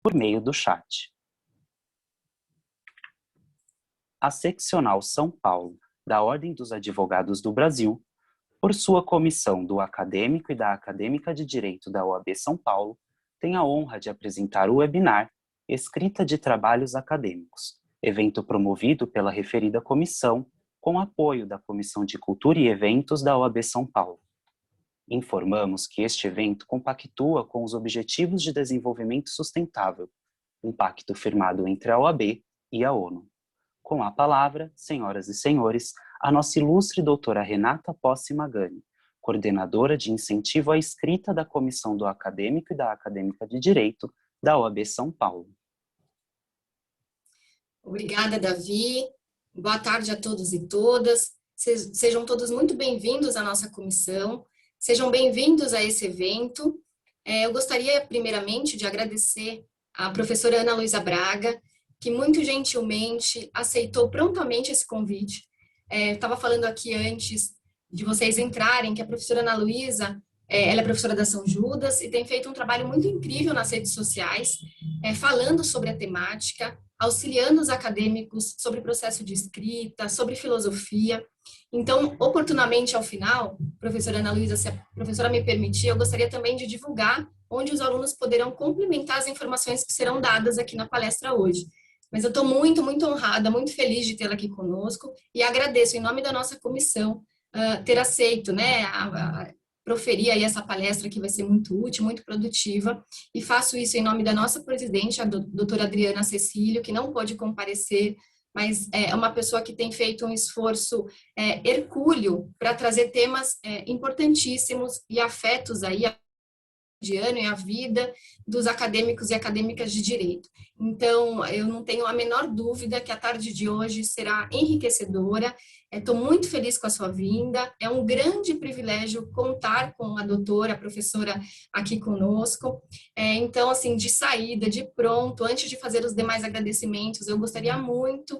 por meio do chat. A Seccional São Paulo da Ordem dos Advogados do Brasil, por sua comissão do Acadêmico e da Acadêmica de Direito da OAB São Paulo, tem a honra de apresentar o webinar Escrita de Trabalhos Acadêmicos, evento promovido pela referida comissão, com apoio da Comissão de Cultura e Eventos da OAB São Paulo. Informamos que este evento compactua com os Objetivos de Desenvolvimento Sustentável, um pacto firmado entre a OAB e a ONU. Com a palavra, senhoras e senhores, a nossa ilustre doutora Renata Possi Magani, coordenadora de incentivo à escrita da Comissão do Acadêmico e da Acadêmica de Direito da OAB São Paulo. Obrigada, Davi. Boa tarde a todos e todas. Sejam todos muito bem-vindos à nossa comissão. Sejam bem-vindos a esse evento. Eu gostaria, primeiramente, de agradecer à professora Ana Luísa Braga, que muito gentilmente aceitou prontamente esse convite. Estava falando aqui antes de vocês entrarem que a professora Ana Luísa, ela é professora da São Judas e tem feito um trabalho muito incrível nas redes sociais, falando sobre a temática, auxiliando os acadêmicos sobre o processo de escrita, sobre filosofia. Então, oportunamente ao final, professora Ana Luísa, se a professora me permitir, eu gostaria também de divulgar onde os alunos poderão complementar as informações que serão dadas aqui na palestra hoje. Mas eu estou muito, muito honrada, muito feliz de tê-la aqui conosco e agradeço, em nome da nossa comissão, ter aceito, né, proferir aí essa palestra que vai ser muito útil, muito produtiva, e faço isso em nome da nossa presidente, a doutora Adriana Cecílio, que não pôde comparecer, mas é uma pessoa que tem feito um esforço hercúleo para trazer temas importantíssimos e afetos aí e a vida dos acadêmicos e acadêmicas de direito. Então, eu não tenho a menor dúvida que a tarde de hoje será enriquecedora. Estou muito feliz com a sua vinda. É um grande privilégio contar com a doutora, a professora aqui conosco. Então, assim, de saída, de pronto, antes de fazer os demais agradecimentos, eu gostaria muito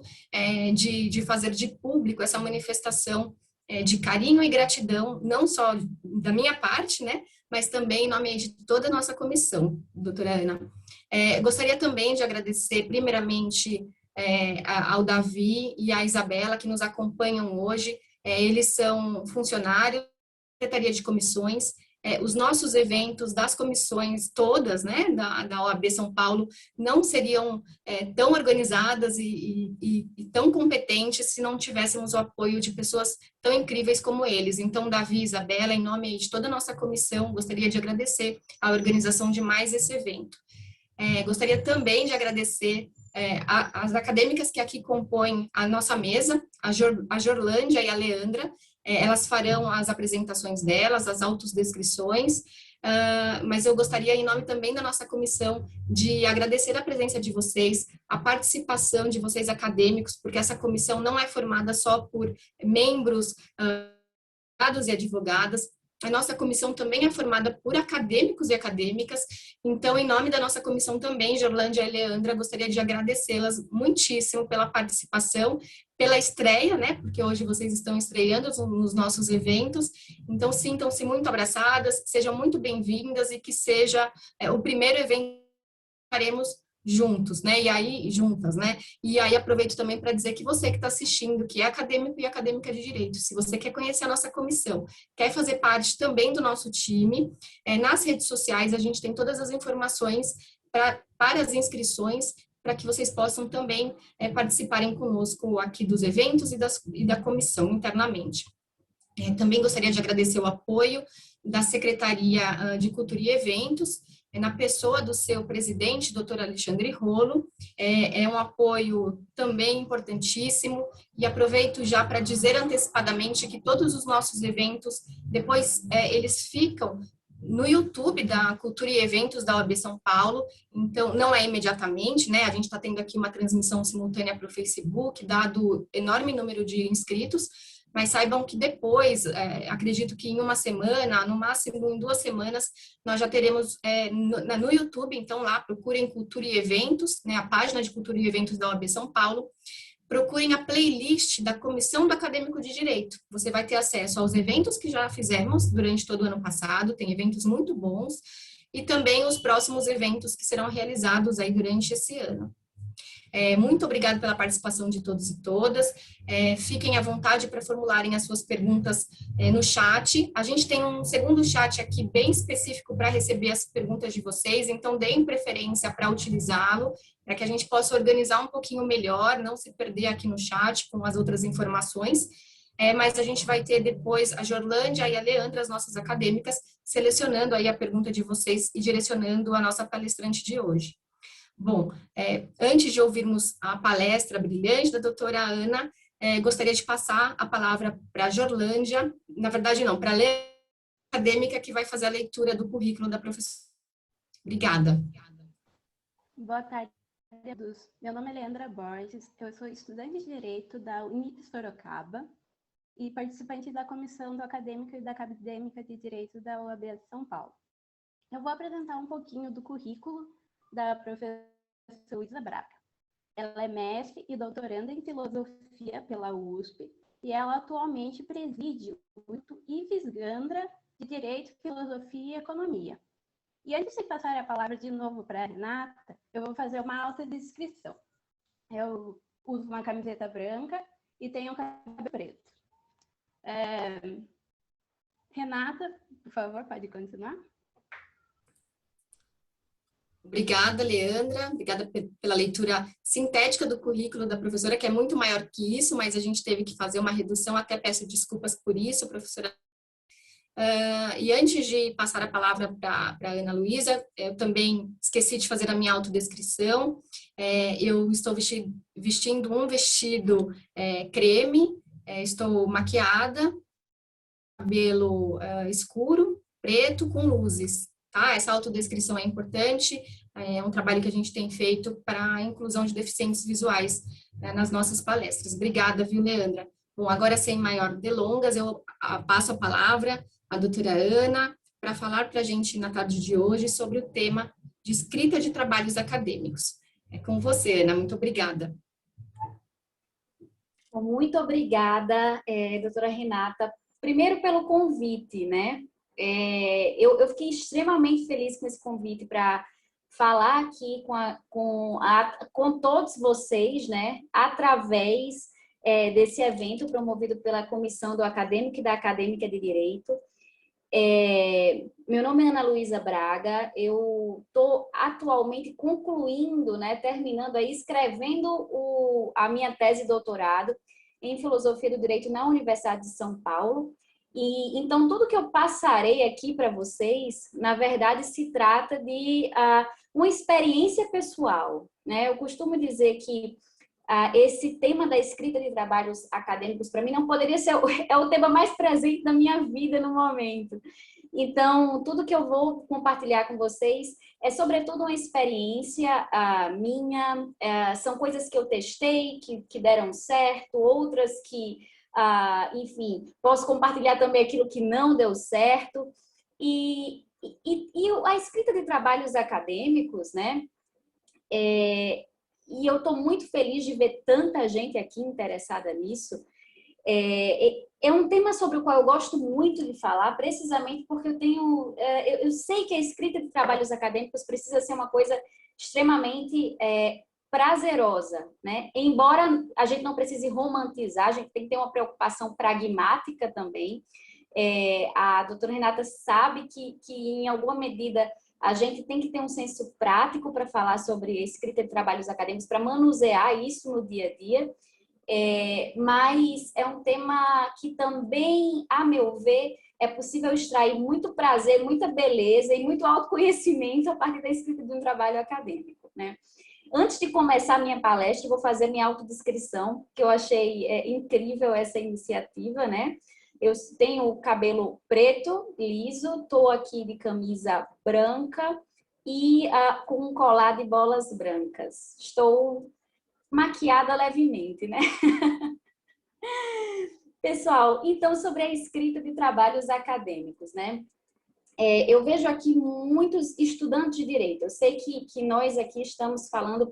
de fazer de público essa manifestação de carinho e gratidão, não só da minha parte, né, mas também em nome de toda a nossa comissão, doutora Ana. Gostaria também de agradecer, primeiramente, ao Davi e à Isabela, que nos acompanham hoje. Eles são funcionários da Secretaria de Comissões. Os nossos eventos das comissões todas, né, da OAB São Paulo, não seriam tão organizadas e tão competentes se não tivéssemos o apoio de pessoas tão incríveis como eles. Então, Davi e Isabela, em nome de toda a nossa comissão, gostaria de agradecer a organização de mais esse evento. Gostaria também de agradecer as acadêmicas que aqui compõem a nossa mesa, a Jorlândia e a Leandra. Elas farão as apresentações delas, as autodescrições, mas eu gostaria, em nome também da nossa comissão, de agradecer a presença de vocês, a participação de vocês acadêmicos, porque essa comissão não é formada só por membros, advogados e advogadas. A nossa comissão também é formada por acadêmicos e acadêmicas, então, em nome da nossa comissão também, Jorlândia e Leandra, gostaria de agradecê-las muitíssimo pela participação, pela estreia, né, porque hoje vocês estão estreando nos nossos eventos, então sintam-se muito abraçadas, sejam muito bem-vindas e que seja o primeiro evento que faremos juntos, né, e aí, juntas, né, e aí aproveito também para dizer que você que está assistindo, que é acadêmico e acadêmica de direito, se você quer conhecer a nossa comissão, quer fazer parte também do nosso time, nas redes sociais a gente tem todas as informações para as inscrições, para que vocês possam também participarem conosco aqui dos eventos e da comissão internamente. Também gostaria de agradecer o apoio da Secretaria de Cultura e Eventos, na pessoa do seu presidente, doutor Alexandre Rolo. É um apoio também importantíssimo, e aproveito já para dizer antecipadamente que todos os nossos eventos, depois eles ficam no YouTube da Cultura e Eventos da OAB São Paulo, então não é imediatamente, né, a gente está tendo aqui uma transmissão simultânea para o Facebook, dado o enorme número de inscritos, mas saibam que depois, acredito que em uma semana, no máximo em 2 semanas, nós já teremos no YouTube, então lá procurem Cultura e Eventos, né, a página de Cultura e Eventos da OAB São Paulo, procurem a playlist da Comissão do Acadêmico de Direito. Você vai ter acesso aos eventos que já fizemos durante todo o ano passado, tem eventos muito bons, e também os próximos eventos que serão realizados aí durante esse ano. Muito obrigada pela participação de todos e todas. Fiquem à vontade para formularem as suas perguntas no chat. A gente tem um segundo chat aqui bem específico para receber as perguntas de vocês, então deem preferência para utilizá-lo, para que a gente possa organizar um pouquinho melhor, não se perder aqui no chat com as outras informações. Mas a gente vai ter depois a Jorlândia e a Leandra, as nossas acadêmicas, selecionando aí a pergunta de vocês e direcionando a nossa palestrante de hoje. Bom, antes de ouvirmos a palestra brilhante da doutora Ana, gostaria de passar a palavra para a Jorlândia, na verdade não, para a acadêmica que vai fazer a leitura do currículo da professora. Obrigada. Boa tarde a todos. Meu nome é Leandra Borges, eu sou estudante de Direito da Unip Sorocaba e participante da comissão do acadêmico e da acadêmica de Direito da UAB de São Paulo. Eu vou apresentar um pouquinho do currículo da professora Luísa Braga. Ela é mestre e doutoranda em filosofia pela USP e ela atualmente preside o IFES Gandra de Direito, Filosofia e Economia. E antes de passar a palavra de novo para a Renata, eu vou fazer uma autodescrição. Eu uso uma camiseta branca e tenho um cabelo preto. Renata, por favor, pode continuar. Obrigada, Leandra. Obrigada pela leitura sintética do currículo da professora, que é muito maior que isso, mas a gente teve que fazer uma redução, até peço desculpas por isso, professora. E antes de passar a palavra para a Ana Luísa, eu também esqueci de fazer a minha autodescrição. Eu estou vestindo um vestido creme, estou maquiada, cabelo escuro, preto, com luzes. Tá? Essa autodescrição é importante, é um trabalho que a gente tem feito para a inclusão de deficientes visuais nas nossas palestras. Obrigada, viu, Leandra? Bom, agora sem maior delongas, eu passo a palavra à doutora Ana para falar para a gente na tarde de hoje sobre o tema de escrita de trabalhos acadêmicos. É com você, Ana, muito obrigada. Muito obrigada, doutora Renata, primeiro pelo convite, né? Eu fiquei extremamente feliz com esse convite para falar aqui com todos vocês, né? Através desse evento promovido pela Comissão do Acadêmico e da Acadêmica de Direito. Meu nome é Ana Luísa Braga, eu estou atualmente concluindo, né, terminando aí, escrevendo a minha tese de doutorado em Filosofia do Direito na Universidade de São Paulo. E então tudo que eu passarei aqui para vocês, na verdade, se trata de uma experiência pessoal, né? Eu costumo dizer que esse tema da escrita de trabalhos acadêmicos, para mim, não poderia ser o tema mais presente da minha vida no momento. Então, tudo que eu vou compartilhar com vocês é, sobretudo, uma experiência minha, são coisas que eu testei, que deram certo, outras que, enfim, posso compartilhar também aquilo que não deu certo. E a escrita de trabalhos acadêmicos, né? E eu estou muito feliz de ver tanta gente aqui interessada nisso. É um tema sobre o qual eu gosto muito de falar, precisamente porque eu sei que a escrita de trabalhos acadêmicos precisa ser uma coisa extremamente prazerosa, né? Embora a gente não precise romantizar, a gente tem que ter uma preocupação pragmática também. A doutora Renata sabe que em alguma medida a gente tem que ter um senso prático para falar sobre a escrita de trabalhos acadêmicos, para manusear isso no dia a dia, mas é um tema que também, a meu ver, é possível extrair muito prazer, muita beleza e muito autoconhecimento a partir da escrita de um trabalho acadêmico, né? Antes de começar a minha palestra, eu vou fazer minha autodescrição, que eu achei incrível essa iniciativa, né? Eu tenho o cabelo preto, liso, estou aqui de camisa branca e com um colar de bolas brancas. Estou maquiada levemente, né? Pessoal, então sobre a escrita de trabalhos acadêmicos, né? Eu vejo aqui muitos estudantes de direito. Eu sei que nós aqui estamos falando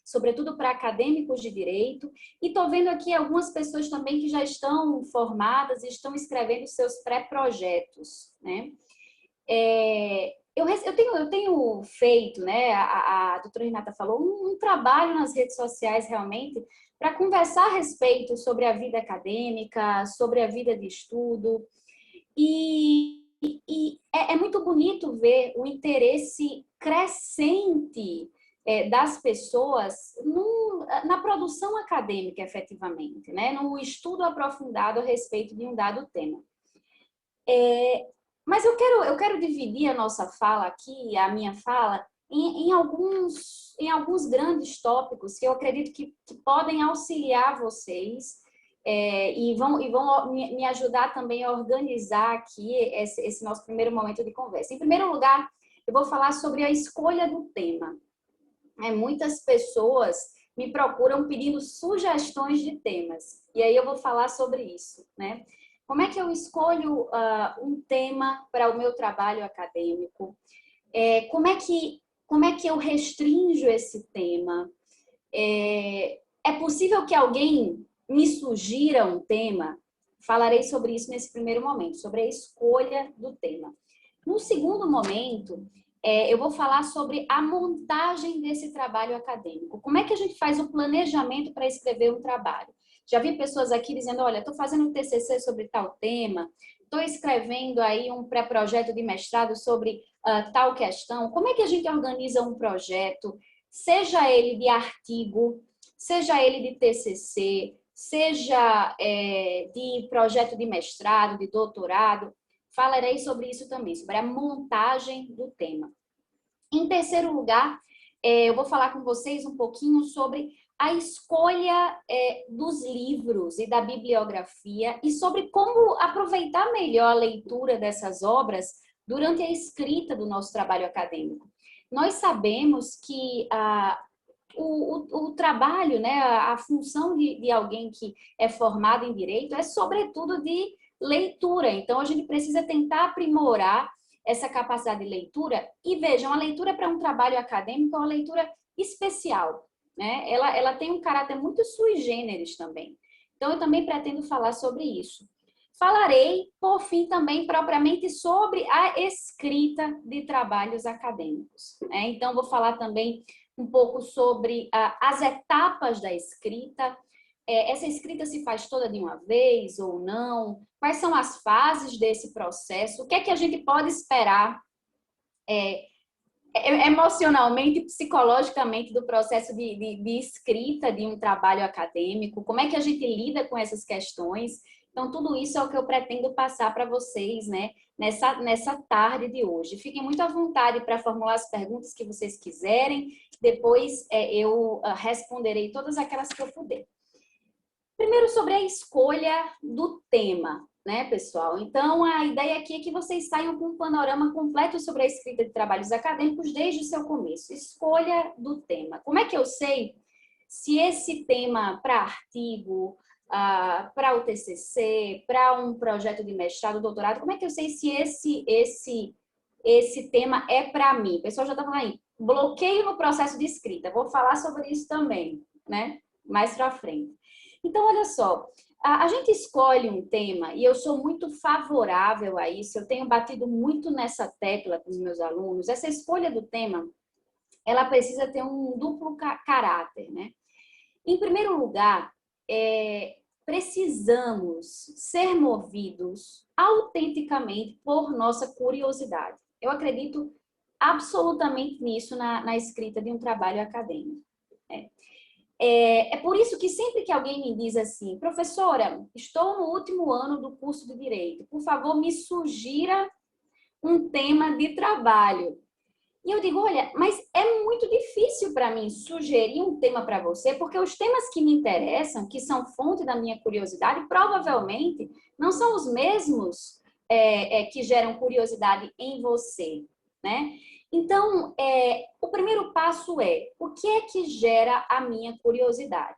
sobretudo para acadêmicos de direito, e estou vendo aqui algumas pessoas também que já estão formadas e estão escrevendo seus pré-projetos, né? eu tenho feito, né, a doutora Renata falou, um trabalho nas redes sociais realmente para conversar a respeito sobre a vida acadêmica, sobre a vida de estudo. E é muito bonito ver o interesse crescente das pessoas na produção acadêmica, efetivamente, né? No estudo aprofundado a respeito de um dado tema. Mas eu quero dividir a nossa fala aqui, a minha fala, em alguns grandes tópicos que eu acredito que podem auxiliar vocês e vão me ajudar também a organizar aqui esse nosso primeiro momento de conversa. Em primeiro lugar, eu vou falar sobre a escolha do tema. Muitas pessoas me procuram pedindo sugestões de temas, e aí eu vou falar sobre isso, né? Como é que eu escolho um tema para o meu trabalho acadêmico? Como é que eu restringo esse tema? É possível que alguém me sugira um tema? Falarei sobre isso nesse primeiro momento, sobre a escolha do tema. No segundo momento, eu vou falar sobre a montagem desse trabalho acadêmico. Como é que a gente faz o planejamento para escrever um trabalho? Já vi pessoas aqui dizendo, olha, estou fazendo um TCC sobre tal tema, estou escrevendo aí um pré-projeto de mestrado sobre tal questão. Como é que a gente organiza um projeto, seja ele de artigo, seja ele de TCC, seja de projeto de mestrado, de doutorado? Falarei sobre isso também, sobre a montagem do tema. Em terceiro lugar, eu vou falar com vocês um pouquinho sobre a escolha dos livros e da bibliografia e sobre como aproveitar melhor a leitura dessas obras durante a escrita do nosso trabalho acadêmico. Nós sabemos que o trabalho, né, a função de alguém que é formado em direito é, sobretudo, de leitura. Então, a gente precisa tentar aprimorar essa capacidade de leitura. E vejam, a leitura para um trabalho acadêmico é uma leitura especial, né? Ela tem um caráter muito sui generis também. Então, eu também pretendo falar sobre isso. Falarei, por fim, também propriamente sobre a escrita de trabalhos acadêmicos, né? Então, vou falar também um pouco sobre as etapas da escrita. Essa escrita se faz toda de uma vez ou não? Quais são as fases desse processo? O que é que a gente pode esperar emocionalmente e psicologicamente do processo de escrita de um trabalho acadêmico? Como é que a gente lida com essas questões? Então, tudo isso é o que eu pretendo passar para vocês, né, nessa tarde de hoje. Fiquem muito à vontade para formular as perguntas que vocês quiserem. Depois eu responderei todas aquelas que eu puder. Primeiro, sobre a escolha do tema, né, pessoal? Então, a ideia aqui é que vocês saiam com um panorama completo sobre a escrita de trabalhos acadêmicos desde o seu começo. Escolha do tema. Como é que eu sei se esse tema para artigo, para o TCC, para um projeto de mestrado, doutorado, como é que eu sei se esse tema é para mim? O pessoal já está falando aí, bloqueio no processo de escrita. Vou falar sobre isso também, né? Mais para frente. Então, olha só, a gente escolhe um tema e eu sou muito favorável a isso, eu tenho batido muito nessa tecla com os meus alunos. Essa escolha do tema, ela precisa ter um duplo caráter, né? Em primeiro lugar, precisamos ser movidos autenticamente por nossa curiosidade. Eu acredito absolutamente nisso na escrita de um trabalho acadêmico. É por isso que sempre que alguém me diz assim, professora, estou no último ano do curso de Direito, por favor, me sugira um tema de trabalho. E eu digo, olha, mas é muito difícil para mim sugerir um tema para você, porque os temas que me interessam, que são fonte da minha curiosidade, provavelmente não são os mesmos que geram curiosidade em você, né? Então, o primeiro passo o que é que gera a minha curiosidade?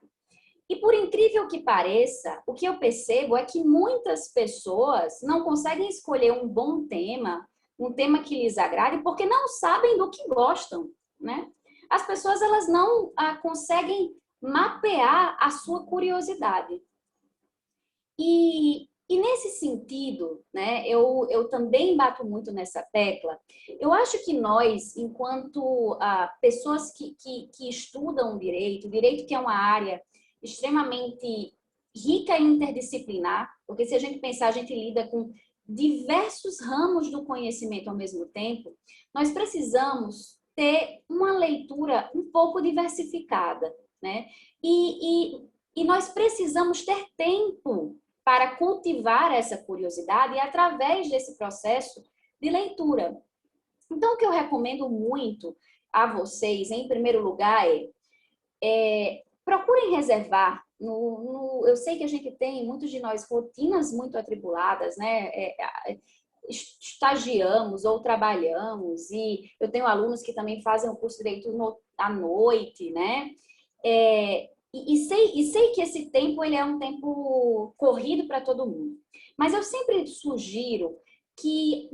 E por incrível que pareça, o que eu percebo é que muitas pessoas não conseguem escolher um bom tema, um tema que lhes agrade, porque não sabem do que gostam, né? As pessoas, elas não conseguem mapear a sua curiosidade. E E nesse sentido, né, eu também bato muito nessa tecla. Eu acho que nós, enquanto pessoas que estudam direito que é uma área extremamente rica e interdisciplinar, porque se a gente pensar, a gente lida com diversos ramos do conhecimento ao mesmo tempo, nós precisamos ter uma leitura um pouco diversificada, né? E nós precisamos ter tempo para cultivar essa curiosidade através desse processo de leitura. Então, o que eu recomendo muito a vocês, em primeiro lugar, procurem reservar. Eu sei que a gente tem, muitos de nós, rotinas muito atribuladas, né? Estagiamos ou trabalhamos, e eu tenho alunos que também fazem o curso de direito à noite, né? E sei que esse tempo ele é um tempo corrido para todo mundo. Mas eu sempre sugiro que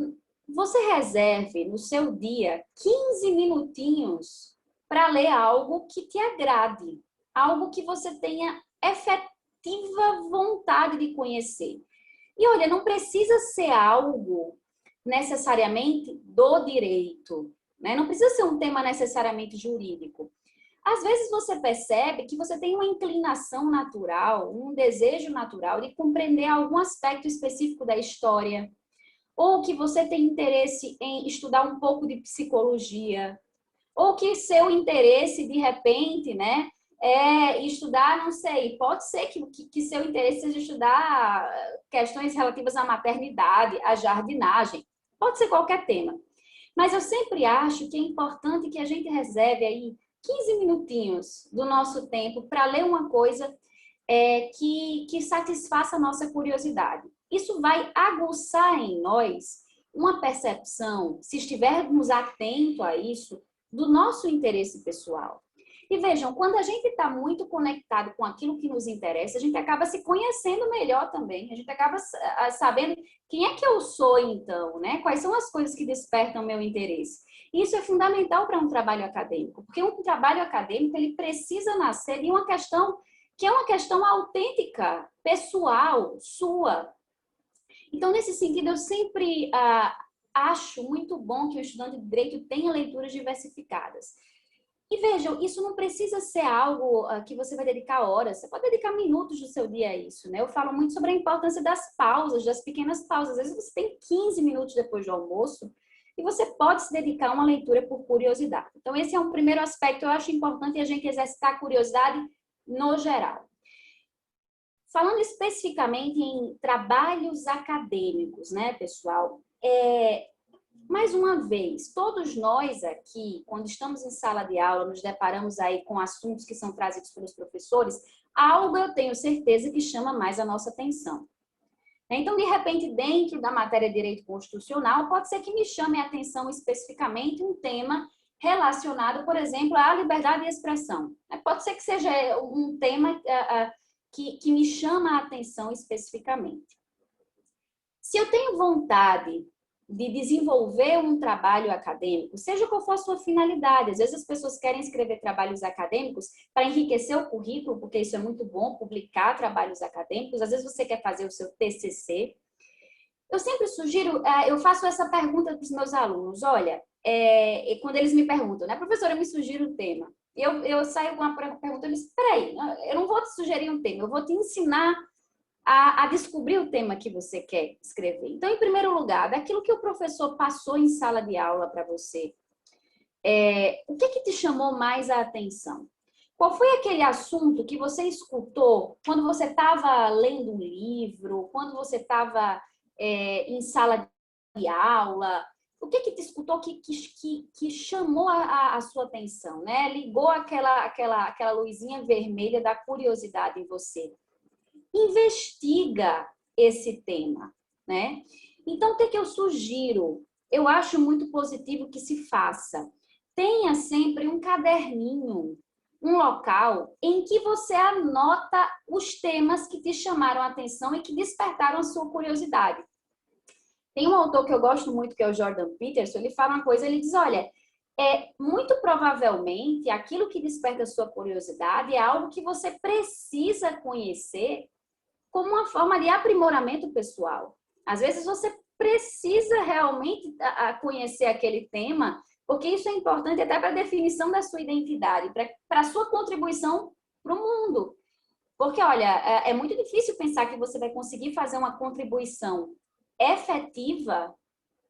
você reserve no seu dia 15 minutinhos para ler algo que te agrade, algo que você tenha efetiva vontade de conhecer. E olha, não precisa ser algo necessariamente do direito, né? Não precisa ser um tema necessariamente jurídico. Às vezes você percebe que você tem uma inclinação natural, um desejo natural de compreender algum aspecto específico da história, ou que você tem interesse em estudar um pouco de psicologia, ou que seu interesse, de repente, né, é estudar, não sei, pode ser que seu interesse seja estudar questões relativas à maternidade, à jardinagem, pode ser qualquer tema. Mas eu sempre acho que é importante que a gente reserve aí 15 minutinhos do nosso tempo para ler uma coisa que satisfaça a nossa curiosidade. Isso vai aguçar em nós uma percepção, se estivermos atentos a isso, do nosso interesse pessoal. E vejam, quando a gente está muito conectado com aquilo que nos interessa, a gente acaba se conhecendo melhor também. A gente acaba sabendo quem é que eu sou, então, né? Quais são as coisas que despertam meu interesse. Isso é fundamental para um trabalho acadêmico, porque um trabalho acadêmico ele precisa nascer de uma questão que é uma questão autêntica, pessoal, sua. Então, nesse sentido, eu sempre acho muito bom que o estudante de direito tenha leituras diversificadas. E vejam, isso não precisa ser algo que você vai dedicar horas, você pode dedicar minutos do seu dia a isso, né? Eu falo muito sobre a importância das pausas, das pequenas pausas. Às vezes você tem 15 minutos depois do almoço e você pode se dedicar a uma leitura por curiosidade. Então, esse é um primeiro aspecto, eu acho importante a gente exercitar a curiosidade no geral. Falando especificamente em trabalhos acadêmicos, né, pessoal? Mais uma vez, todos nós aqui, quando estamos em sala de aula, nos deparamos aí com assuntos que são trazidos pelos professores, algo eu tenho certeza que chama mais a nossa atenção. Então, de repente, dentro da matéria de direito constitucional, pode ser que me chame a atenção especificamente um tema relacionado, por exemplo, à liberdade de expressão. Pode ser que seja um tema que me chama a atenção especificamente. Se eu tenho vontade de desenvolver um trabalho acadêmico, seja qual for a sua finalidade. Às vezes as pessoas querem escrever trabalhos acadêmicos para enriquecer o currículo, porque isso é muito bom, publicar trabalhos acadêmicos. Às vezes você quer fazer o seu TCC. Eu sempre sugiro, eu faço essa pergunta para os meus alunos. Olha, quando eles me perguntam, né, professora, eu me sugiro um tema. Eu saio com uma pergunta, eu disse, espera aí, eu não vou te sugerir um tema, eu vou te ensinar a descobrir o tema que você quer escrever. Então, em primeiro lugar, daquilo que o professor passou em sala de aula para você, o que te chamou mais a atenção? Qual foi aquele assunto que você escutou quando você estava lendo um livro, quando você estava em sala de aula? O que te escutou que chamou a sua atenção, né? Ligou aquela luzinha vermelha da curiosidade em você. Investiga esse tema, né? Então, o que eu sugiro? Eu acho muito positivo que se faça. Tenha sempre um caderninho, um local em que você anota os temas que te chamaram a atenção e que despertaram a sua curiosidade. Tem um autor que eu gosto muito, que é o Jordan Peterson, ele fala uma coisa, ele diz, olha, muito provavelmente aquilo que desperta a sua curiosidade é algo que você precisa conhecer como uma forma de aprimoramento pessoal. Às vezes você precisa realmente conhecer aquele tema, porque isso é importante até para a definição da sua identidade, para a sua contribuição para o mundo. Porque, olha, é muito difícil pensar que você vai conseguir fazer uma contribuição efetiva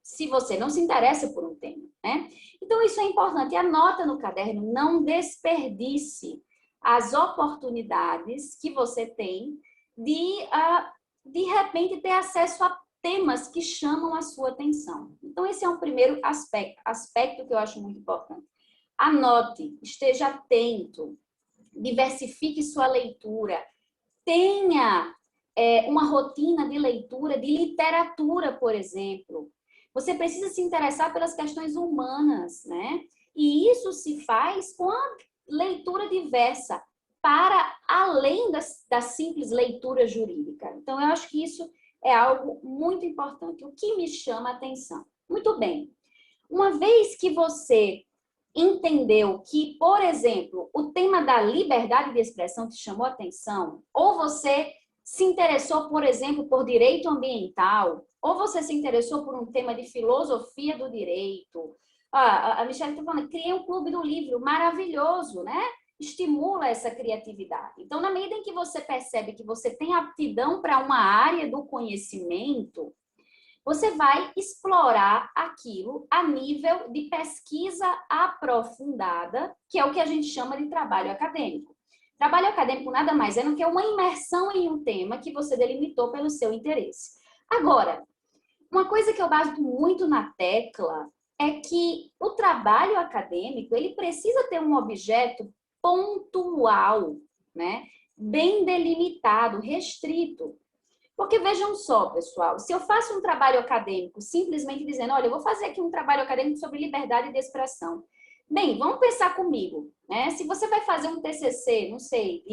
se você não se interessa por um tema, né? Então, isso é importante. Anota no caderno, não desperdice as oportunidades que você tem de repente, ter acesso a temas que chamam a sua atenção. Então, esse é um primeiro aspecto que eu acho muito importante. Anote, esteja atento, diversifique sua leitura, tenha uma rotina de leitura de literatura, por exemplo. Você precisa se interessar pelas questões humanas, né? E isso se faz com a leitura diversa, para além da simples leitura jurídica. Então, eu acho que isso é algo muito importante. O que me chama a atenção? Muito bem. Uma vez que você entendeu que, por exemplo, o tema da liberdade de expressão te chamou a atenção, ou você se interessou, por exemplo, por direito ambiental, ou você se interessou por um tema de filosofia do direito. A Michelle está falando, criei um clube do livro, maravilhoso, né? Estimula essa criatividade. Então, na medida em que você percebe que você tem aptidão para uma área do conhecimento, você vai explorar aquilo a nível de pesquisa aprofundada, que é o que a gente chama de trabalho acadêmico. Trabalho acadêmico nada mais é do que uma imersão em um tema que você delimitou pelo seu interesse. Agora, uma coisa que eu bato muito na tecla é que o trabalho acadêmico, ele precisa ter um objeto pontual, né? Bem delimitado, restrito. Porque vejam só, pessoal, se eu faço um trabalho acadêmico simplesmente dizendo, olha, eu vou fazer aqui um trabalho acadêmico sobre liberdade de expressão. Bem, vamos pensar comigo, né? Se você vai fazer um TCC, não sei,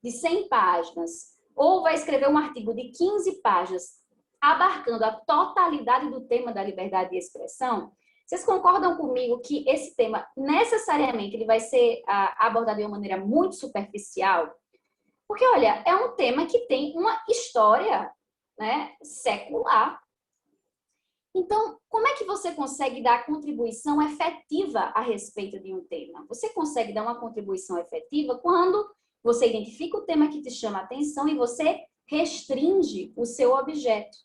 de 100 páginas, ou vai escrever um artigo de 15 páginas, abarcando a totalidade do tema da liberdade de expressão, vocês concordam comigo que esse tema, necessariamente, ele vai ser abordado de uma maneira muito superficial? Porque, olha, é um tema que tem uma história, né, secular. Então, como é que você consegue dar contribuição efetiva a respeito de um tema? Você consegue dar uma contribuição efetiva quando você identifica o tema que te chama a atenção e você restringe o seu objeto.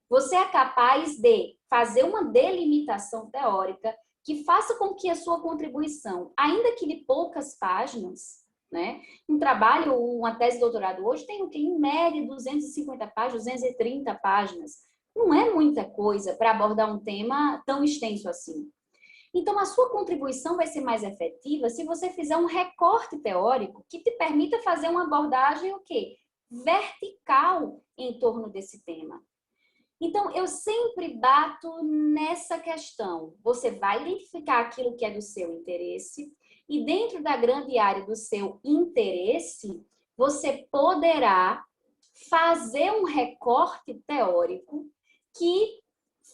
Você é capaz de fazer uma delimitação teórica que faça com que a sua contribuição, ainda que de poucas páginas, né? Um trabalho, uma tese de doutorado hoje tem em média 250 páginas, 230 páginas. Não é muita coisa para abordar um tema tão extenso assim. Então, a sua contribuição vai ser mais efetiva se você fizer um recorte teórico que te permita fazer uma abordagem o quê? Vertical em torno desse tema. Então, eu sempre bato nessa questão. Você vai identificar aquilo que é do seu interesse e dentro da grande área do seu interesse, você poderá fazer um recorte teórico que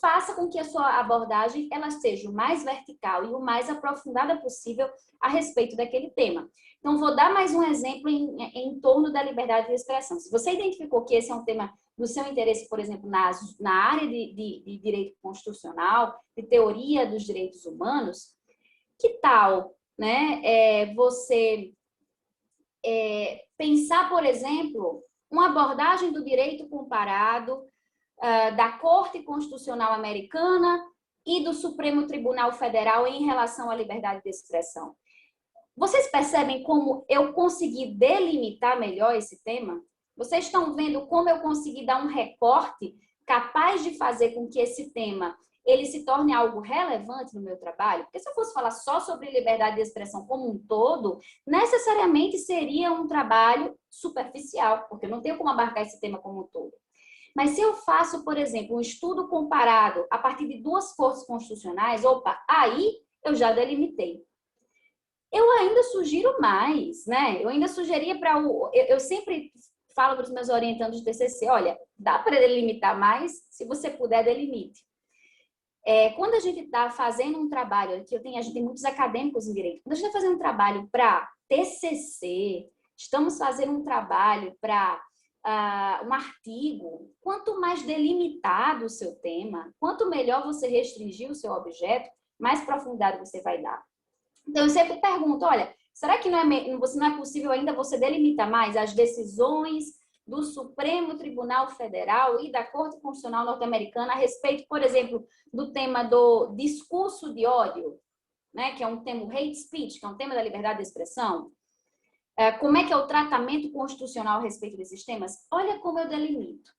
faça com que a sua abordagem ela seja o mais vertical e o mais aprofundada possível a respeito daquele tema. Então, vou dar mais um exemplo em torno da liberdade de expressão. Se você identificou que esse é um tema do seu interesse, por exemplo, na área de direito constitucional, de teoria dos direitos humanos, que tal, né, você pensar, por exemplo, uma abordagem do direito comparado da Corte Constitucional Americana e do Supremo Tribunal Federal em relação à liberdade de expressão. Vocês percebem como eu consegui delimitar melhor esse tema? Vocês estão vendo como eu consegui dar um recorte capaz de fazer com que esse tema ele se torne algo relevante no meu trabalho? Porque se eu fosse falar só sobre liberdade de expressão como um todo, necessariamente seria um trabalho superficial, porque eu não tenho como abarcar esse tema como um todo. Mas se eu faço, por exemplo, um estudo comparado a partir de duas cortes constitucionais, opa, aí eu já delimitei. Eu ainda sugiro mais, né? Eu ainda sugeria eu sempre falo para os meus orientandos de TCC, olha, dá para delimitar mais? Se você puder, delimite. Quando a gente está fazendo um trabalho, a gente tem muitos acadêmicos em direito, quando a gente está fazendo um trabalho para TCC, estamos fazendo um trabalho para um artigo, quanto mais delimitado o seu tema, quanto melhor você restringir o seu objeto, mais profundidade você vai dar. Então, eu sempre pergunto, olha, será que não é possível ainda você delimitar mais as decisões do Supremo Tribunal Federal e da Corte Constitucional Norte-Americana a respeito, por exemplo, do tema do discurso de ódio, né, que é um tema, hate speech, que é um tema da liberdade de expressão? Como é que é o tratamento constitucional a respeito desses temas? Olha como eu delimito.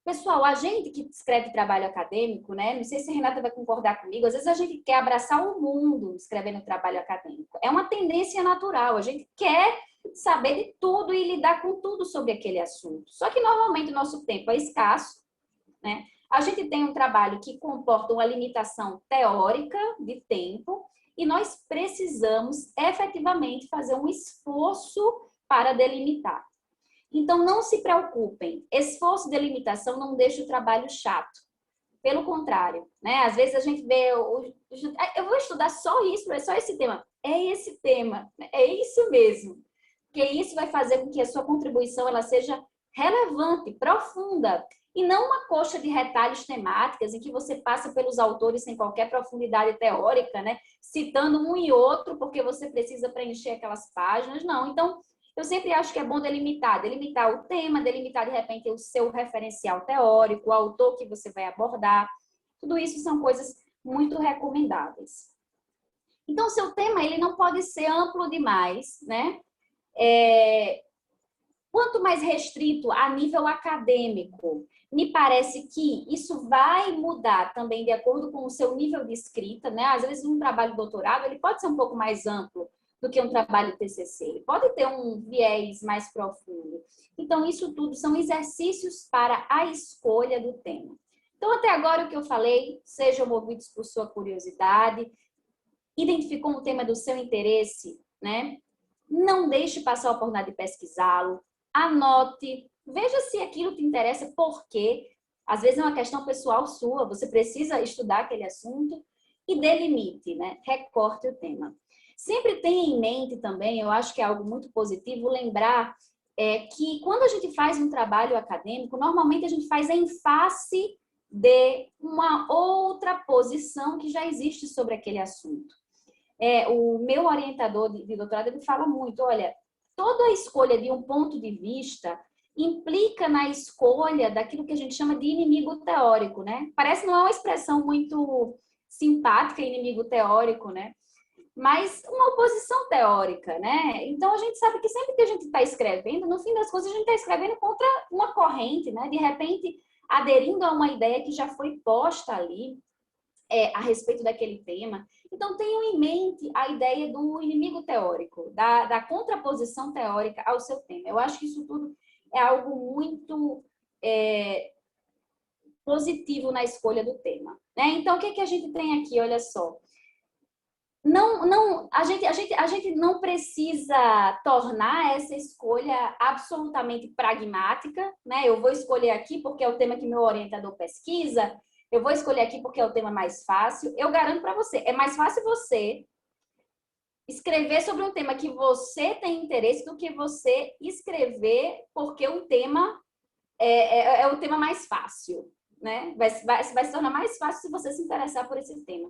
Pessoal, a gente que escreve trabalho acadêmico, né? Não sei se a Renata vai concordar comigo, às vezes a gente quer abraçar o mundo escrevendo trabalho acadêmico. É uma tendência natural, a gente quer saber de tudo e lidar com tudo sobre aquele assunto. Só que normalmente o nosso tempo é escasso, né? A gente tem um trabalho que comporta uma limitação teórica de tempo e nós precisamos efetivamente fazer um esforço para delimitar. Então, não se preocupem, esforço de delimitação não deixa o trabalho chato. Pelo contrário, né? Às vezes a gente vê, eu vou estudar só isso, é só esse tema. É esse tema, é isso mesmo. Porque isso vai fazer com que a sua contribuição ela seja relevante, profunda, e não uma coxa de retalhos temáticas em que você passa pelos autores sem qualquer profundidade teórica, né? Citando um e outro porque você precisa preencher aquelas páginas. Não, então eu sempre acho que é bom delimitar o tema, delimitar de repente o seu referencial teórico, o autor que você vai abordar. Tudo isso são coisas muito recomendáveis. Então, o seu tema ele não pode ser amplo demais, né? Quanto mais restrito a nível acadêmico, me parece que isso vai mudar também de acordo com o seu nível de escrita, né? Às vezes um trabalho de doutorado ele pode ser um pouco mais amplo do que um trabalho de TCC, ele pode ter um viés mais profundo. Então, isso tudo são exercícios para a escolha do tema. Então, até agora, o que eu falei, sejam movidos por sua curiosidade, identificou um tema do seu interesse, né? Não deixe passar a oportunidade de pesquisá-lo, anote, veja se aquilo te interessa, por quê. Às vezes é uma questão pessoal sua, você precisa estudar aquele assunto e delimite, né? Recorte o tema. Sempre tenha em mente também, eu acho que é algo muito positivo, lembrar que quando a gente faz um trabalho acadêmico, normalmente a gente faz em face de uma outra posição que já existe sobre aquele assunto. O meu orientador de doutorado, ele fala muito, olha, toda a escolha de um ponto de vista implica na escolha daquilo que a gente chama de inimigo teórico, né? Parece não é uma expressão muito simpática, inimigo teórico, né? Mas uma oposição teórica, né? Então, a gente sabe que sempre que a gente está escrevendo, no fim das contas, a gente está escrevendo contra uma corrente, né? De repente, aderindo a uma ideia que já foi posta ali a respeito daquele tema. Então, tenham em mente a ideia do inimigo teórico, da contraposição teórica ao seu tema. Eu acho que isso tudo é algo muito positivo na escolha do tema, né? Então, o que a gente tem aqui? Olha só. A gente não precisa tornar essa escolha absolutamente pragmática, né? Eu vou escolher aqui porque é o tema que meu orientador pesquisa, eu vou escolher aqui porque é o tema mais fácil. Eu garanto para você, é mais fácil você escrever sobre um tema que você tem interesse do que você escrever porque o tema é o tema mais fácil, né? Vai se tornar mais fácil se você se interessar por esse tema.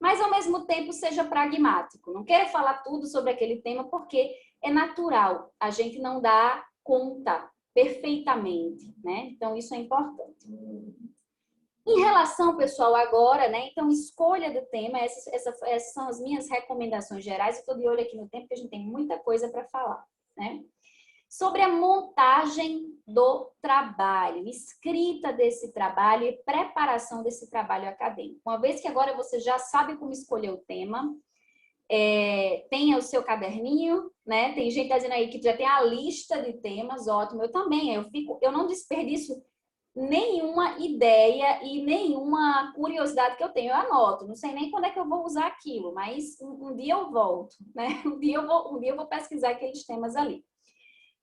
Mas, ao mesmo tempo, seja pragmático. Não queira falar tudo sobre aquele tema, porque é natural. A gente não dá conta perfeitamente, né? Então, isso é importante. Em relação, pessoal, agora, né? Então, escolha do tema. Essas são as minhas recomendações gerais. Eu estou de olho aqui no tempo, porque a gente tem muita coisa para falar, né? Sobre a montagem do trabalho, escrita desse trabalho e preparação desse trabalho acadêmico. Uma vez que agora você já sabe como escolher o tema, tenha o seu caderninho, né? Tem gente dizendo aí que já tem a lista de temas, ótimo. Eu também, eu não desperdiço nenhuma ideia e nenhuma curiosidade que eu tenho. Eu anoto, não sei nem quando é que eu vou usar aquilo, mas um dia eu volto, né? Um dia eu vou pesquisar aqueles temas ali.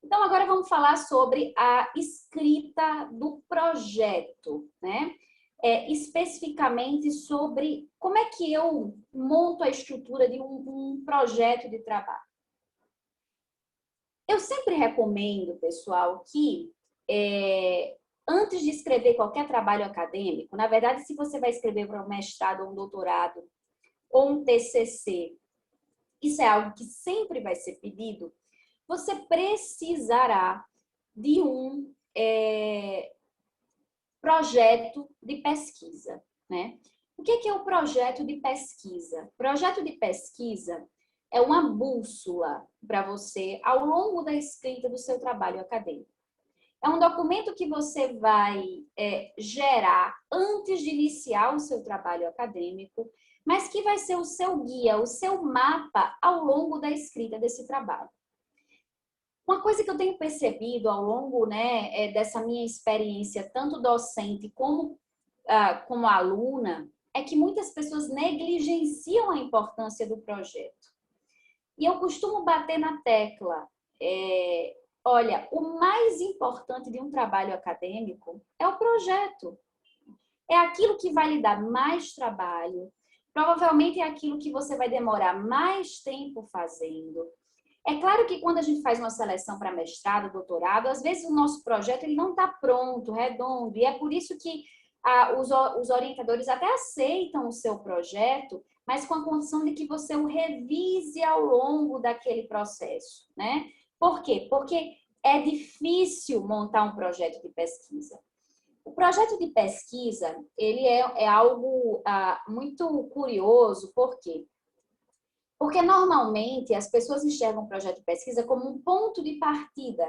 Então, agora vamos falar sobre a escrita do projeto, né? Especificamente sobre como é que eu monto a estrutura de um projeto de trabalho. Eu sempre recomendo, pessoal, que antes de escrever qualquer trabalho acadêmico, na verdade, se você vai escrever para um mestrado ou um doutorado ou um TCC, isso é algo que sempre vai ser pedido, você precisará de um projeto de pesquisa, né? O que é o projeto de pesquisa? Projeto de pesquisa é uma bússola para você ao longo da escrita do seu trabalho acadêmico. É um documento que você vai gerar antes de iniciar o seu trabalho acadêmico, mas que vai ser o seu guia, o seu mapa ao longo da escrita desse trabalho. Uma coisa que eu tenho percebido ao longo, né, dessa minha experiência, tanto docente como aluna, é que muitas pessoas negligenciam a importância do projeto. E eu costumo bater na tecla, olha, o mais importante de um trabalho acadêmico é o projeto. É aquilo que vai lhe dar mais trabalho, provavelmente é aquilo que você vai demorar mais tempo fazendo. É claro que quando a gente faz uma seleção para mestrado, doutorado, às vezes o nosso projeto ele não está pronto, redondo, e é por isso que os orientadores até aceitam o seu projeto, mas com a condição de que você o revise ao longo daquele processo, né? Por quê? Porque é difícil montar um projeto de pesquisa. O projeto de pesquisa, ele é algo muito curioso, por quê? Porque normalmente as pessoas enxergam o projeto de pesquisa como um ponto de partida,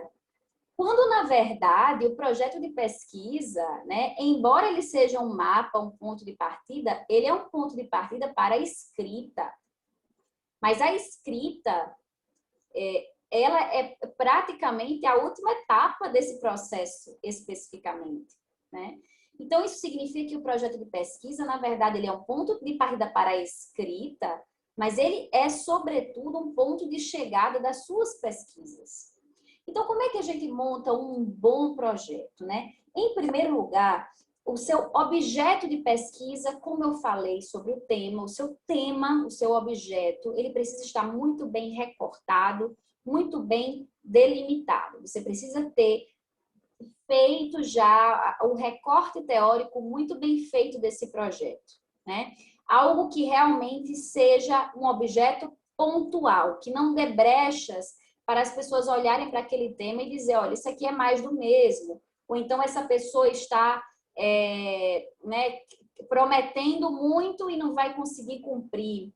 quando na verdade o projeto de pesquisa, né, embora ele seja um mapa, um ponto de partida, ele é um ponto de partida para a escrita. Mas a escrita, ela é praticamente a última etapa desse processo especificamente, né? Então isso significa que o projeto de pesquisa, na verdade, ele é um ponto de partida para a escrita, mas ele é, sobretudo, um ponto de chegada das suas pesquisas. Então, como é que a gente monta um bom projeto, né? Em primeiro lugar, o seu objeto de pesquisa, como eu falei sobre o tema, o seu objeto, ele precisa estar muito bem recortado, muito bem delimitado. Você precisa ter feito já o recorte teórico muito bem feito desse projeto, né? Algo que realmente seja um objeto pontual, que não dê brechas para as pessoas olharem para aquele tema e dizer, olha, isso aqui é mais do mesmo. Ou então essa pessoa está né, prometendo muito e não vai conseguir cumprir.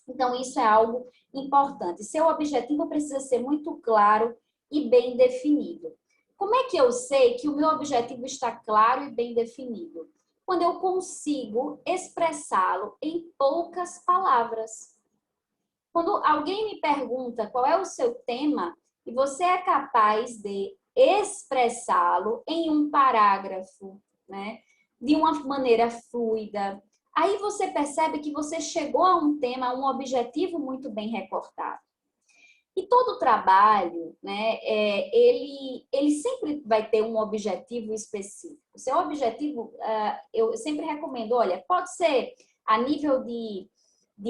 Então, isso é algo importante. Seu objetivo precisa ser muito claro e bem definido. Como é que eu sei que o meu objetivo está claro e bem definido? Quando eu consigo expressá-lo em poucas palavras. Quando alguém me pergunta qual é o seu tema e você é capaz de expressá-lo em um parágrafo, né, de uma maneira fluida, aí você percebe que você chegou a um tema, a um objetivo muito bem recortado. E todo trabalho, né, ele sempre vai ter um objetivo específico. O seu objetivo, eu sempre recomendo, olha, pode ser a nível de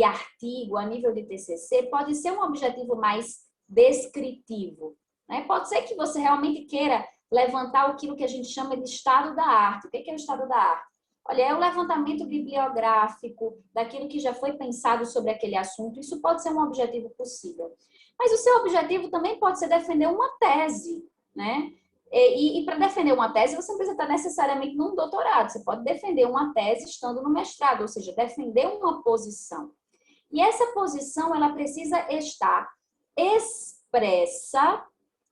artigo, a nível de TCC, pode ser um objetivo mais descritivo, né? Pode ser que você realmente queira levantar aquilo que a gente chama de estado da arte. O que é o estado da arte? Olha, é o levantamento bibliográfico daquilo que já foi pensado sobre aquele assunto. Isso pode ser um objetivo possível. Mas o seu objetivo também pode ser defender uma tese, né? E para defender uma tese, você não precisa estar necessariamente num doutorado. Você pode defender uma tese estando no mestrado, ou seja, defender uma posição. E essa posição, ela precisa estar expressa,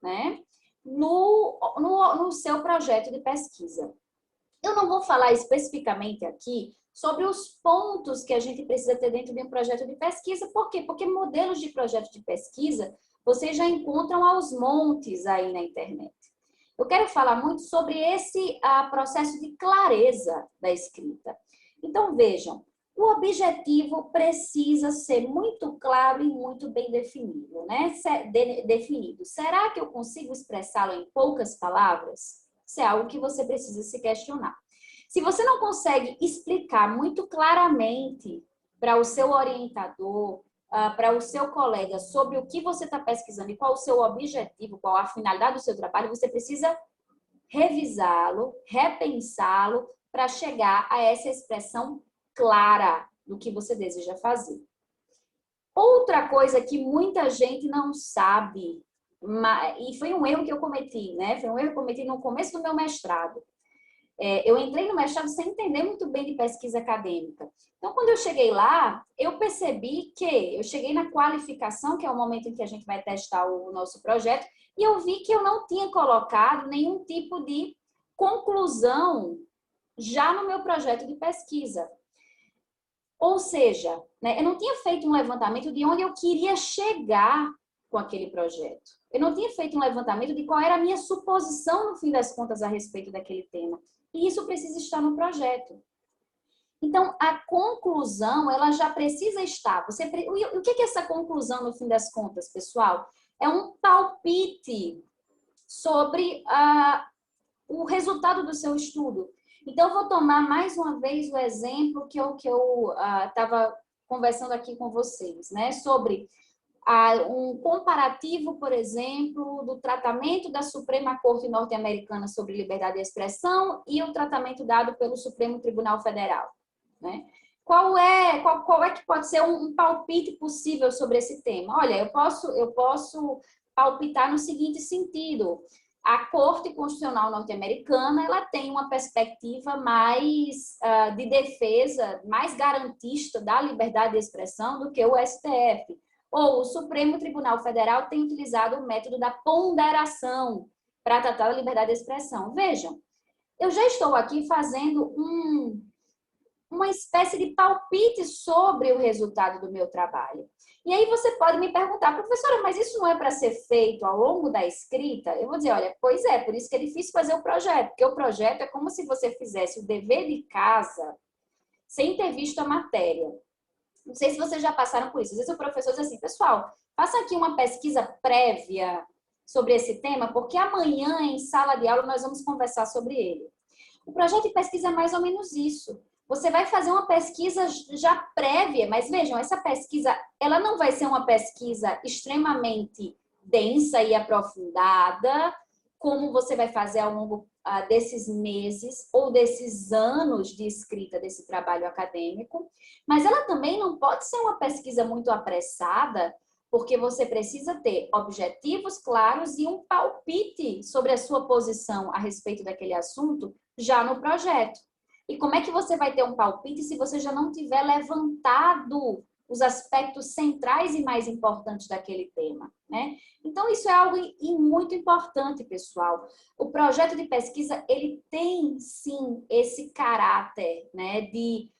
né, no seu projeto de pesquisa. Eu não vou falar especificamente aqui sobre os pontos que a gente precisa ter dentro de um projeto de pesquisa. Por quê? Porque modelos de projeto de pesquisa vocês já encontram aos montes aí na internet. Eu quero falar muito sobre esse processo de clareza da escrita. Então, vejam, o objetivo precisa ser muito claro e muito bem definido, né? Definido. Será que eu consigo expressá-lo em poucas palavras? Isso é algo que você precisa se questionar. Se você não consegue explicar muito claramente para o seu orientador, para o seu colega sobre o que você está pesquisando e qual o seu objetivo, qual a finalidade do seu trabalho, você precisa revisá-lo, repensá-lo, para chegar a essa expressão clara do que você deseja fazer. Outra coisa que muita gente não sabe, e foi um erro que eu cometi, né? Foi um erro que eu cometi no começo do meu mestrado. Eu entrei no mestrado sem entender muito bem de pesquisa acadêmica. Então, quando eu cheguei lá, eu percebi que eu cheguei na qualificação, que é o momento em que a gente vai testar o nosso projeto, e eu vi que eu não tinha colocado nenhum tipo de conclusão já no meu projeto de pesquisa. Ou seja, né, eu não tinha feito um levantamento de onde eu queria chegar com aquele projeto. Eu não tinha feito um levantamento de qual era a minha suposição, no fim das contas, a respeito daquele tema. E isso precisa estar no projeto. Então, a conclusão, ela já precisa estar. O que é essa conclusão, no fim das contas, pessoal? É um palpite sobre o resultado do seu estudo. Então, eu vou tomar mais uma vez o exemplo que eu estava conversando aqui com vocês, né? Sobre um comparativo, por exemplo, do tratamento da Suprema Corte Norte-Americana sobre liberdade de expressão e o tratamento dado pelo Supremo Tribunal Federal, né? Qual é que pode ser um palpite possível sobre esse tema? Olha, eu posso palpitar no seguinte sentido: a Corte Constitucional norte-americana, ela tem uma perspectiva mais de defesa, mais garantista da liberdade de expressão do que o STF. Ou o Supremo Tribunal Federal tem utilizado o método da ponderação para tratar a liberdade de expressão. Vejam, eu já estou aqui fazendo uma espécie de palpite sobre o resultado do meu trabalho. E aí você pode me perguntar, professora, mas isso não é para ser feito ao longo da escrita? Eu vou dizer, olha, pois é, por isso que é difícil fazer o projeto, porque o projeto é como se você fizesse o dever de casa sem ter visto a matéria. Não sei se vocês já passaram por isso. Às vezes o professor diz assim, pessoal, faça aqui uma pesquisa prévia sobre esse tema, porque amanhã, em sala de aula, nós vamos conversar sobre ele. O projeto de pesquisa é mais ou menos isso. Você vai fazer uma pesquisa já prévia, mas vejam, essa pesquisa, ela não vai ser uma pesquisa extremamente densa e aprofundada, como você vai fazer ao longo desses meses ou desses anos de escrita desse trabalho acadêmico, mas ela também não pode ser uma pesquisa muito apressada, porque você precisa ter objetivos claros e um palpite sobre a sua posição a respeito daquele assunto já no projeto. E como é que você vai ter um palpite se você já não tiver levantado os aspectos centrais e mais importantes daquele tema, né? Então, isso é algo muito importante, pessoal. O projeto de pesquisa, ele tem, sim, esse caráter, né, de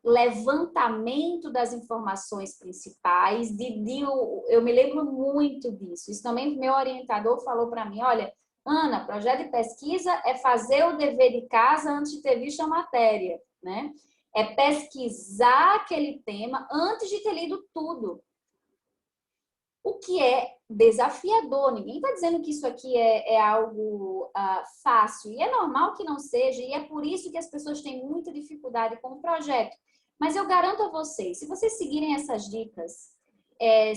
levantamento das informações principais. Eu me lembro muito disso. Isso também meu orientador falou para mim, olha, Ana, projeto de pesquisa é fazer o dever de casa antes de ter visto a matéria, né? É pesquisar aquele tema antes de ter lido tudo. O que é desafiador. Ninguém está dizendo que isso aqui é algo fácil. E é normal que não seja, e é por isso que as pessoas têm muita dificuldade com o projeto. Mas eu garanto a vocês, se vocês seguirem essas dicas,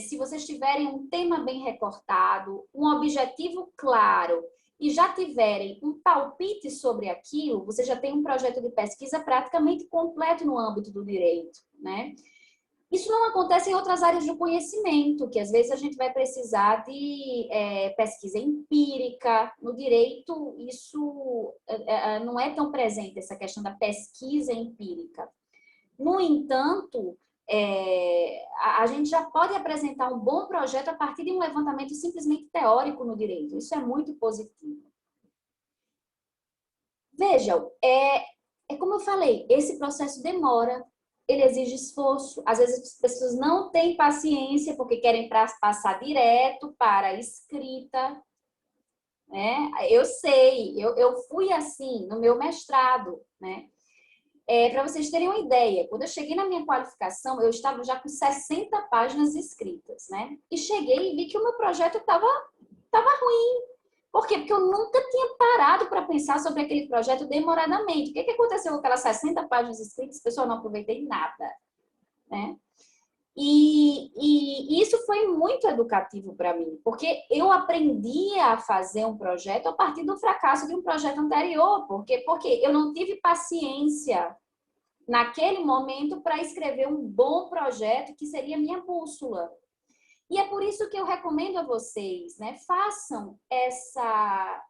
se vocês tiverem um tema bem recortado, um objetivo claro e já tiverem um palpite sobre aquilo, você já tem um projeto de pesquisa praticamente completo no âmbito do direito, né? Isso não acontece em outras áreas do conhecimento, que às vezes a gente vai precisar de pesquisa empírica. No direito, isso não é tão presente, essa questão da pesquisa empírica. No entanto, a gente já pode apresentar um bom projeto a partir de um levantamento simplesmente teórico no direito. Isso é muito positivo. Vejam, como eu falei, esse processo demora, ele exige esforço. Às vezes as pessoas não têm paciência porque querem passar direto para a escrita, né? Eu sei, eu fui assim no meu mestrado, né? Para vocês terem uma ideia, quando eu cheguei na minha qualificação, eu estava já com 60 páginas escritas, né? E cheguei e vi que o meu projeto estava ruim. Por quê? Porque eu nunca tinha parado para pensar sobre aquele projeto demoradamente. O que aconteceu com aquelas 60 páginas escritas? Pessoal, não aproveitei nada, né? E isso foi muito educativo para mim, porque eu aprendi a fazer um projeto a partir do fracasso de um projeto anterior, porque eu não tive paciência naquele momento para escrever um bom projeto que seria minha bússola. E é por isso que eu recomendo a vocês, né, façam essa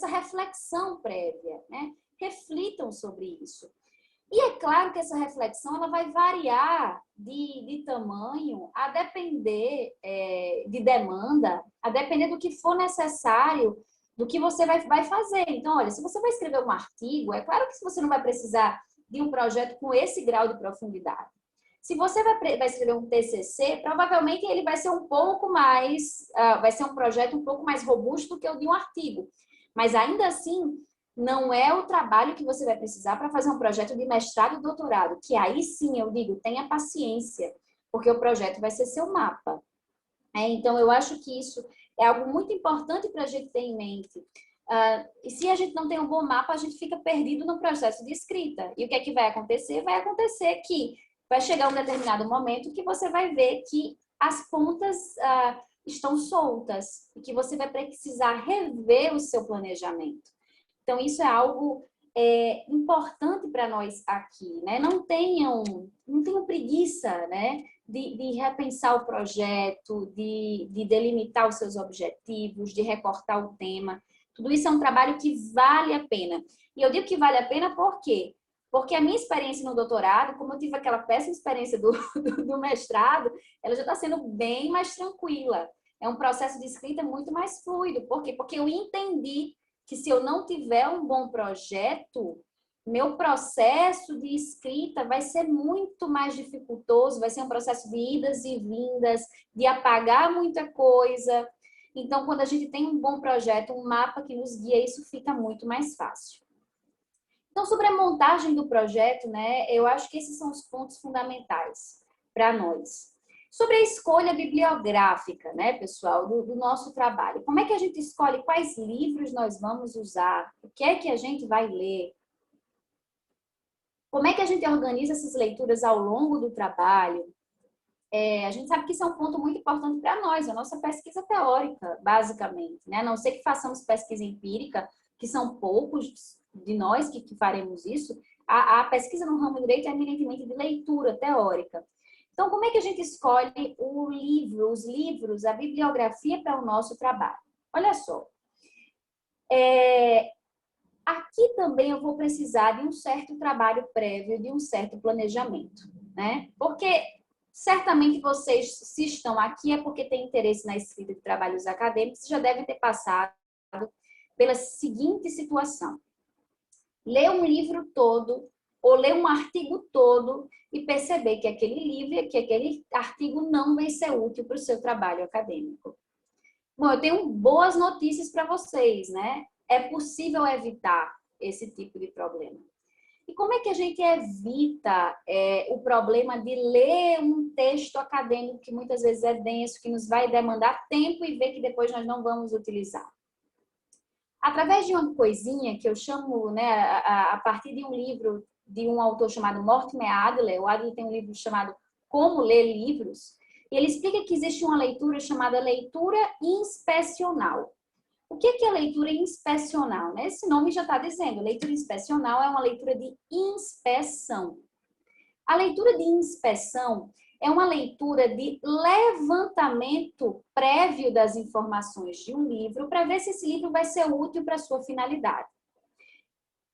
reflexão prévia, né? Reflitam sobre isso. E é claro que essa reflexão ela vai variar de tamanho, a depender de demanda, a depender do que for necessário, do que você vai fazer. Então, olha, se você vai escrever um artigo, é claro que você não vai precisar de um projeto com esse grau de profundidade. Se você vai escrever um TCC, provavelmente ele vai ser um pouco mais, vai ser um projeto um pouco mais robusto do que o de um artigo. Mas ainda assim, não é o trabalho que você vai precisar para fazer um projeto de mestrado e doutorado, que aí sim eu digo, tenha paciência, porque o projeto vai ser seu mapa. Então, eu acho que isso é algo muito importante para a gente ter em mente. E se a gente não tem um bom mapa, a gente fica perdido no processo de escrita. E o que é que vai acontecer? Vai acontecer que vai chegar um determinado momento que você vai ver que as pontas estão soltas e que você vai precisar rever o seu planejamento. Então, isso é algo importante para nós aqui, né? Não tenham preguiça, né? De repensar o projeto, de delimitar os seus objetivos, de recortar o tema. Tudo isso é um trabalho que vale a pena. E eu digo que vale a pena por quê? Porque a minha experiência no doutorado, como eu tive aquela péssima experiência do mestrado, ela já está sendo bem mais tranquila. É um processo de escrita muito mais fluido. Por quê? Porque eu entendi que se eu não tiver um bom projeto, meu processo de escrita vai ser muito mais dificultoso, vai ser um processo de idas e vindas, de apagar muita coisa. Então, quando a gente tem um bom projeto, um mapa que nos guia, isso fica muito mais fácil. Então, sobre a montagem do projeto, né, eu acho que esses são os pontos fundamentais para nós. Sobre a escolha bibliográfica, né, pessoal, do nosso trabalho. Como é que a gente escolhe quais livros nós vamos usar? O que é que a gente vai ler? Como é que a gente organiza essas leituras ao longo do trabalho? A gente sabe que isso é um ponto muito importante para nós, a nossa pesquisa teórica, basicamente, né? A não ser que façamos pesquisa empírica, que são poucos de nós que faremos isso, a pesquisa no ramo do direito é eminentemente de leitura teórica. Então, como é que a gente escolhe os livros, a bibliografia para o nosso trabalho? Olha só. Aqui também eu vou precisar de um certo trabalho prévio, de um certo planejamento, né? Porque certamente vocês, se estão aqui, é porque têm interesse na escrita de trabalhos acadêmicos, já devem ter passado pela seguinte situação. Ler um livro todo, ou ler um artigo todo e perceber que aquele livro, que aquele artigo não vai ser útil para o seu trabalho acadêmico. Bom, eu tenho boas notícias para vocês, né? É possível evitar esse tipo de problema. E como é que a gente evita o problema de ler um texto acadêmico que muitas vezes é denso, que nos vai demandar tempo e ver que depois nós não vamos utilizar? Através de uma coisinha que eu chamo, né, a partir de um livro de um autor chamado Mortimer Adler, o Adler tem um livro chamado Como Ler Livros, e ele explica que existe uma leitura chamada leitura inspecional. O que é leitura inspecional? Esse nome já está dizendo, leitura inspecional é uma leitura de inspeção. A leitura de inspeção é uma leitura de levantamento prévio das informações de um livro para ver se esse livro vai ser útil para a sua finalidade.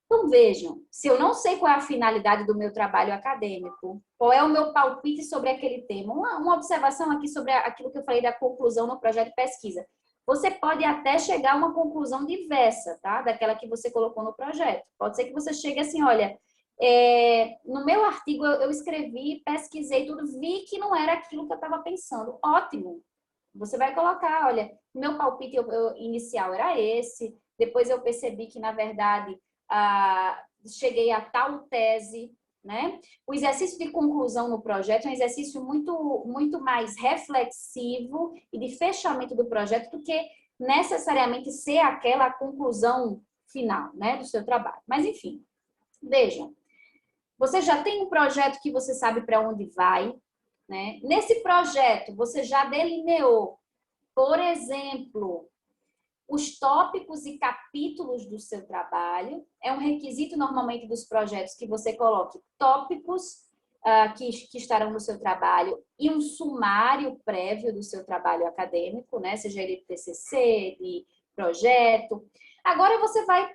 Então, vejam, se eu não sei qual é a finalidade do meu trabalho acadêmico, qual é o meu palpite sobre aquele tema, uma observação aqui sobre aquilo que eu falei da conclusão no projeto de pesquisa. Você pode até chegar a uma conclusão diversa, tá? Daquela que você colocou no projeto. Pode ser que você chegue assim, olha, no meu artigo eu escrevi, pesquisei tudo, vi que não era aquilo que eu estava pensando. Ótimo! Você vai colocar, olha, meu palpite inicial era esse, depois eu percebi que, na verdade, cheguei a tal tese, né? O exercício de conclusão no projeto é um exercício muito mais reflexivo e de fechamento do projeto do que necessariamente ser aquela conclusão final, né, do seu trabalho. Mas, enfim, vejam. Você já tem um projeto que você sabe para onde vai, né? Nesse projeto, você já delineou, por exemplo, os tópicos e capítulos do seu trabalho. É um requisito normalmente dos projetos que você coloque tópicos que estarão no seu trabalho e um sumário prévio do seu trabalho acadêmico, né? Seja ele de TCC, de projeto. Agora você vai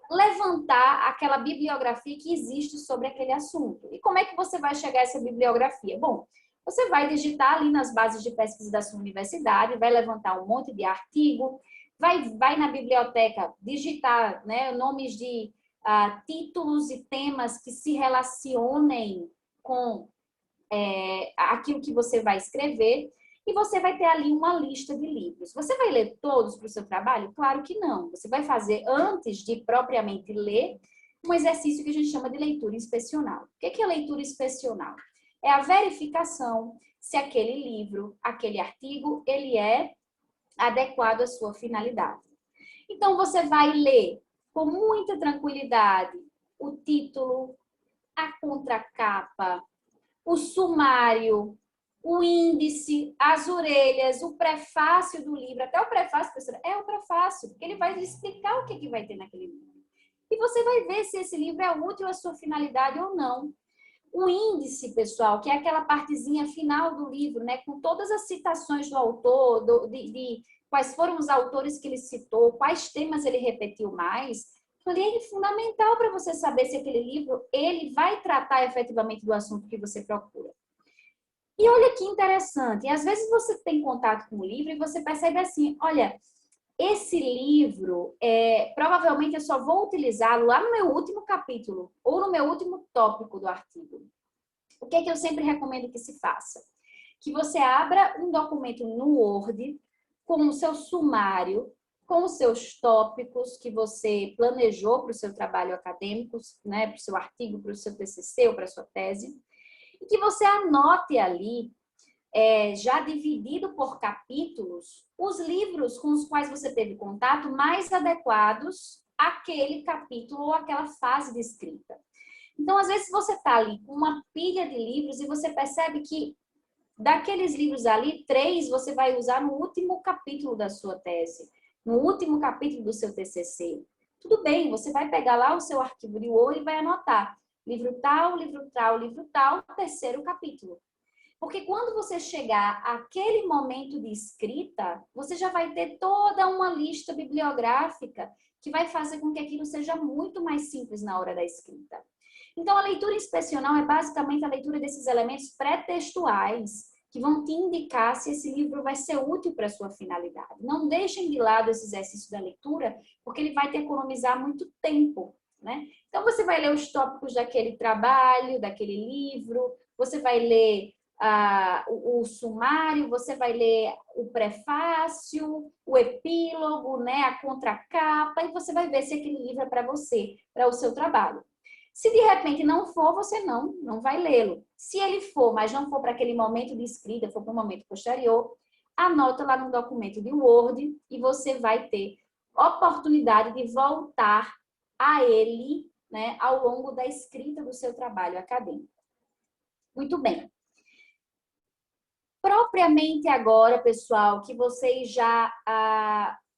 levantar aquela bibliografia que existe sobre aquele assunto. E como é que você vai chegar a essa bibliografia? Bom, você vai digitar ali nas bases de pesquisa da sua universidade, vai levantar um monte de artigo, vai na biblioteca digitar, né, nomes de títulos e temas que se relacionem com aquilo que você vai escrever, e você vai ter ali uma lista de livros. Você vai ler todos para o seu trabalho? Claro que não. Você vai fazer, antes de propriamente ler, um exercício que a gente chama de leitura inspecional. O que é leitura inspecional? É a verificação se aquele livro, aquele artigo, ele é adequado à sua finalidade. Então, você vai ler com muita tranquilidade o título, a contracapa, o sumário, o índice, as orelhas, o prefácio do livro. Até o prefácio, professora, é o prefácio, porque ele vai explicar o que vai ter naquele livro. E você vai ver se esse livro é útil à sua finalidade ou não. O índice, pessoal, que é aquela partezinha final do livro, né, com todas as citações do autor, de quais foram os autores que ele citou, quais temas ele repetiu mais, ali é fundamental para você saber se aquele livro ele vai tratar efetivamente do assunto que você procura. E olha que interessante, às vezes você tem contato com o livro e você percebe assim, olha, esse livro, provavelmente eu só vou utilizá-lo lá no meu último capítulo ou no meu último tópico do artigo. O que é que eu sempre recomendo que se faça? Que você abra um documento no Word com o seu sumário, com os seus tópicos que você planejou para o seu trabalho acadêmico, né, para o seu artigo, para o seu TCC ou para a sua tese, e que você anote ali, já dividido por capítulos, os livros com os quais você teve contato mais adequados àquele capítulo ou àquela fase de escrita. Então, às vezes, você está ali com uma pilha de livros e você percebe que daqueles livros ali, 3 você vai usar no último capítulo da sua tese, no último capítulo do seu TCC. Tudo bem, você vai pegar lá o seu arquivo de Word e vai anotar livro tal, livro tal, livro tal, terceiro capítulo. Porque quando você chegar àquele momento de escrita, você já vai ter toda uma lista bibliográfica que vai fazer com que aquilo seja muito mais simples na hora da escrita. Então, a leitura inspecional é basicamente a leitura desses elementos pré-textuais que vão te indicar se esse livro vai ser útil para a sua finalidade. Não deixem de lado esse exercício da leitura, porque ele vai te economizar muito tempo, né? Então, você vai ler os tópicos daquele trabalho, daquele livro, você vai ler o sumário, você vai ler o prefácio, o epílogo, né, a contracapa, e você vai ver se aquele livro é para você, para o seu trabalho. Se de repente não for, você não vai lê-lo. Se ele for, mas não for para aquele momento de escrita, for para um momento posterior, anota lá no documento de Word e você vai ter oportunidade de voltar a ele, né, ao longo da escrita do seu trabalho acadêmico. Muito bem. Propriamente agora, pessoal, que vocês já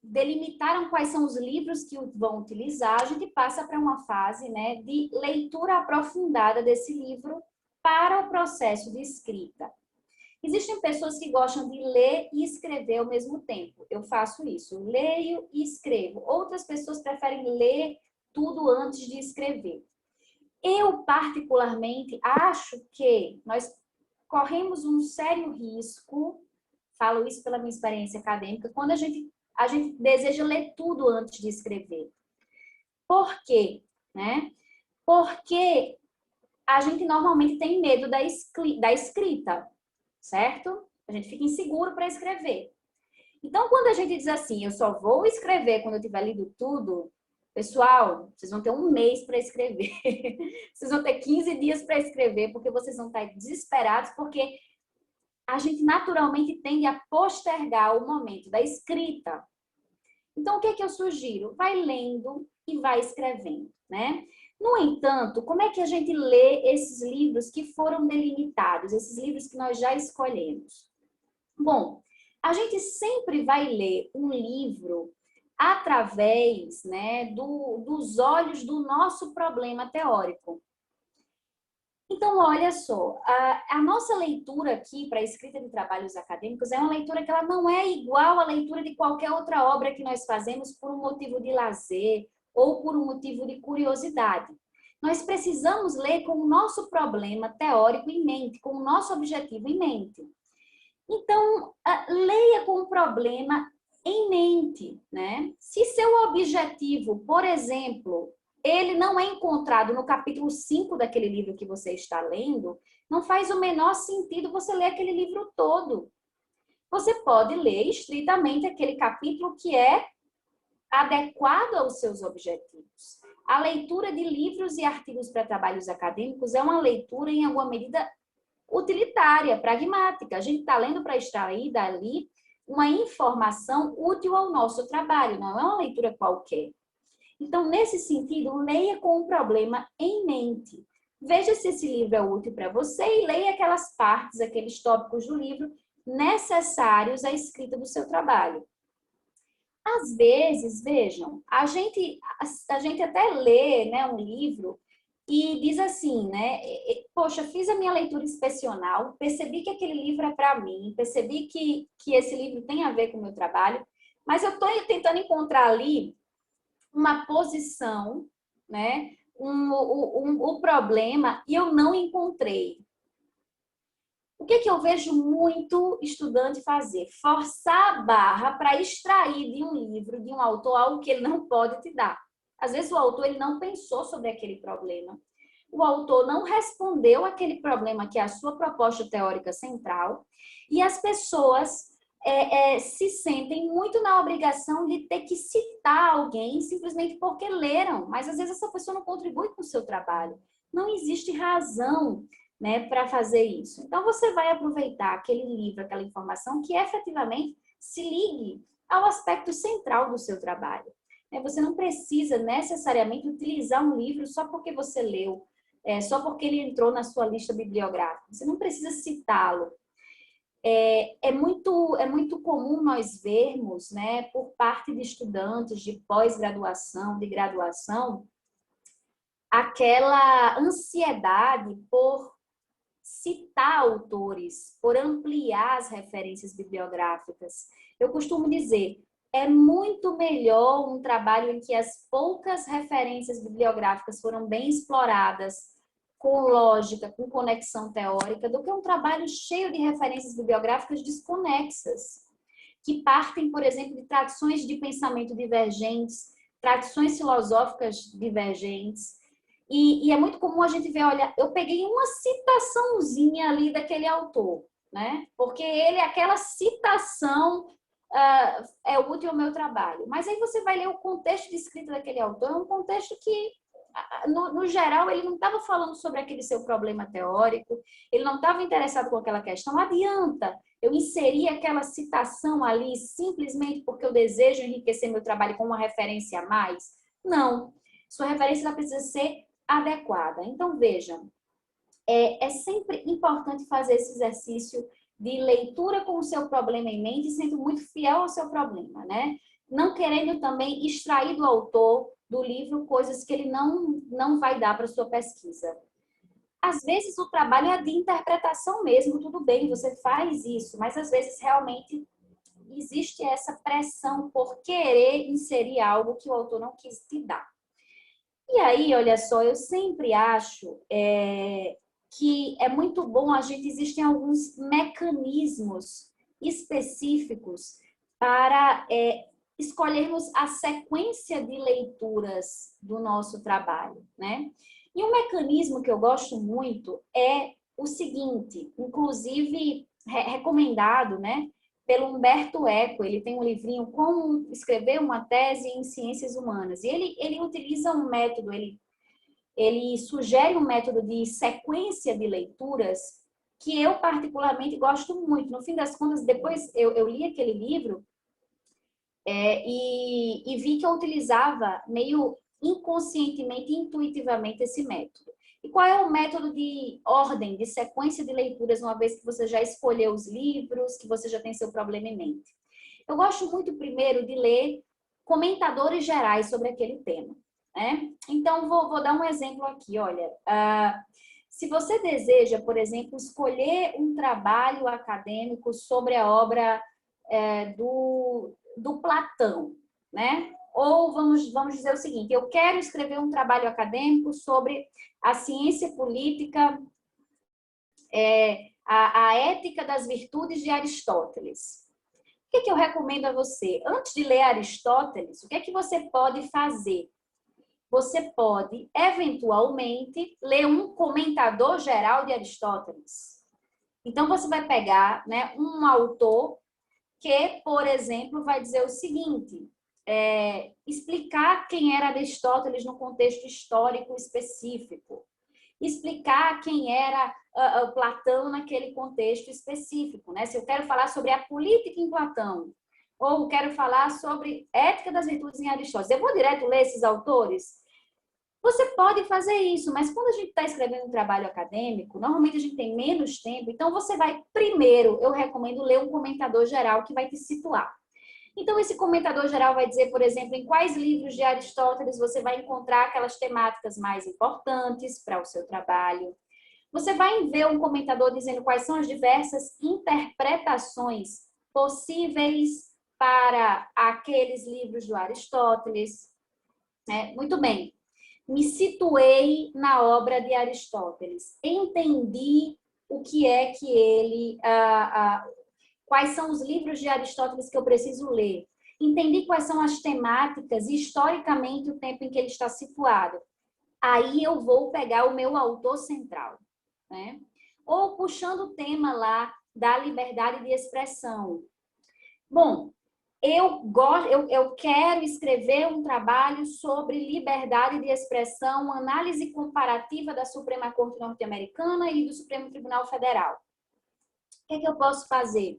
delimitaram quais são os livros que vão utilizar, a gente passa para uma fase, né, de leitura aprofundada desse livro para o processo de escrita. Existem pessoas que gostam de ler e escrever ao mesmo tempo. Eu faço isso, leio e escrevo. Outras pessoas preferem ler tudo antes de escrever. Eu, particularmente, acho que nós corremos um sério risco, falo isso pela minha experiência acadêmica, quando a gente deseja ler tudo antes de escrever. Por quê? Né? Porque a gente normalmente tem medo da escrita, certo? A gente fica inseguro para escrever. Então, quando a gente diz assim, eu só vou escrever quando eu tiver lido tudo, pessoal, vocês vão ter um mês para escrever. Vocês vão ter 15 dias para escrever, porque vocês vão estar desesperados, porque a gente naturalmente tende a postergar o momento da escrita. Então, o que é que eu sugiro? Vai lendo e vai escrevendo, né? No entanto, como é que a gente lê esses livros que foram delimitados, esses livros que nós já escolhemos? Bom, a gente sempre vai ler um livro através, né, dos olhos do nosso problema teórico. Então, olha só, a nossa leitura aqui para a escrita de trabalhos acadêmicos é uma leitura que ela não é igual à leitura de qualquer outra obra que nós fazemos por um motivo de lazer ou por um motivo de curiosidade. Nós precisamos ler com o nosso problema teórico em mente, com o nosso objetivo em mente. Então, leia com o problema em mente, né? Se seu objetivo, por exemplo, ele não é encontrado no capítulo 5 daquele livro que você está lendo, não faz o menor sentido você ler aquele livro todo. Você pode ler estritamente aquele capítulo que é adequado aos seus objetivos. A leitura de livros e artigos para trabalhos acadêmicos é uma leitura, em alguma medida, utilitária, pragmática. A gente está lendo para extrair dali uma informação útil ao nosso trabalho, não é uma leitura qualquer. Então, nesse sentido, leia com o problema em mente. Veja se esse livro é útil para você e leia aquelas partes, aqueles tópicos do livro necessários à escrita do seu trabalho. Às vezes, vejam, a gente até lê, né, um livro e diz assim, né? Poxa, fiz a minha leitura inspecional, percebi que aquele livro é para mim, percebi que esse livro tem a ver com o meu trabalho, mas eu estou tentando encontrar ali uma posição, né? O problema e eu não encontrei. O que eu vejo muito estudante fazer? Forçar a barra para extrair de um livro, de um autor, algo que ele não pode te dar. Às vezes o autor ele não pensou sobre aquele problema. O autor não respondeu aquele problema que é a sua proposta teórica central. E as pessoas se sentem muito na obrigação de ter que citar alguém simplesmente porque leram. Mas às vezes essa pessoa não contribui com o seu trabalho. Não existe razão, né, para fazer isso. Então, você vai aproveitar aquele livro, aquela informação que efetivamente se ligue ao aspecto central do seu trabalho. Você não precisa necessariamente utilizar um livro só porque você leu, só porque ele entrou na sua lista bibliográfica. Você não precisa citá-lo. É muito comum nós vermos, né, por parte de estudantes de pós-graduação, de graduação, aquela ansiedade por citar autores, por ampliar as referências bibliográficas. Eu costumo dizer, é muito melhor um trabalho em que as poucas referências bibliográficas foram bem exploradas, com lógica, com conexão teórica, do que um trabalho cheio de referências bibliográficas desconexas, que partem, por exemplo, de tradições de pensamento divergentes, tradições filosóficas divergentes. E é muito comum a gente ver, olha, eu peguei uma citaçãozinha ali daquele autor, né? Porque aquela citação é útil ao meu trabalho. Mas aí você vai ler o contexto de escrita daquele autor, é um contexto que, no geral, ele não estava falando sobre aquele seu problema teórico, ele não estava interessado com aquela questão. Adianta eu inserir aquela citação ali simplesmente porque eu desejo enriquecer meu trabalho com uma referência a mais? Não. Sua referência ela precisa ser adequada. Então, vejam, é sempre importante fazer esse exercício de leitura com o seu problema em mente, sendo muito fiel ao seu problema, né? Não querendo também extrair do autor, do livro, coisas que ele não vai dar para a sua pesquisa. Às vezes o trabalho é de interpretação mesmo, tudo bem, você faz isso, mas às vezes realmente existe essa pressão por querer inserir algo que o autor não quis te dar. E aí, olha só, eu sempre acho que é muito bom existem alguns mecanismos específicos para escolhermos a sequência de leituras do nosso trabalho, né? E um mecanismo que eu gosto muito é o seguinte, inclusive recomendado, né, pelo Humberto Eco. Ele tem um livrinho Como Escrever uma Tese em Ciências Humanas. E ele utiliza um método, ele sugere um método de sequência de leituras que eu particularmente gosto muito. No fim das contas, depois eu li aquele livro e vi que eu utilizava meio inconscientemente, intuitivamente esse método. E qual é o método de ordem, de sequência de leituras, uma vez que você já escolheu os livros, que você já tem seu problema em mente? Eu gosto muito, primeiro, de ler comentadores gerais sobre aquele tema, né? Então, vou dar um exemplo aqui, olha. Se você deseja, por exemplo, escolher um trabalho acadêmico sobre a obra do Platão, né? Ou vamos dizer o seguinte, eu quero escrever um trabalho acadêmico sobre a ciência política, a ética das virtudes de Aristóteles. O que eu recomendo a você? Antes de ler Aristóteles, o que é que você pode fazer? Você pode, eventualmente, ler um comentador geral de Aristóteles. Então, você vai pegar, né, um autor que, por exemplo, vai dizer o seguinte, explicar quem era Aristóteles no contexto histórico específico, explicar quem era Platão naquele contexto específico, né? Se eu quero falar sobre a política em Platão, ou quero falar sobre ética das virtudes em Aristóteles, eu vou direto ler esses autores? Você pode fazer isso, mas quando a gente está escrevendo um trabalho acadêmico, normalmente a gente tem menos tempo, então você vai, primeiro, eu recomendo ler um comentador geral que vai te situar. Então, esse comentador geral vai dizer, por exemplo, em quais livros de Aristóteles você vai encontrar aquelas temáticas mais importantes para o seu trabalho. Você vai ver um comentador dizendo quais são as diversas interpretações possíveis para aqueles livros do Aristóteles. Muito bem. Me situei na obra de Aristóteles. Entendi o que é que ele... quais são os livros de Aristóteles que eu preciso ler. Entendi quais são as temáticas e, historicamente, o tempo em que ele está situado. Aí eu vou pegar o meu autor central, né? Ou puxando o tema lá da liberdade de expressão. Bom, eu quero escrever um trabalho sobre liberdade de expressão, análise comparativa da Suprema Corte Norte-Americana e do Supremo Tribunal Federal. O que é que eu posso fazer?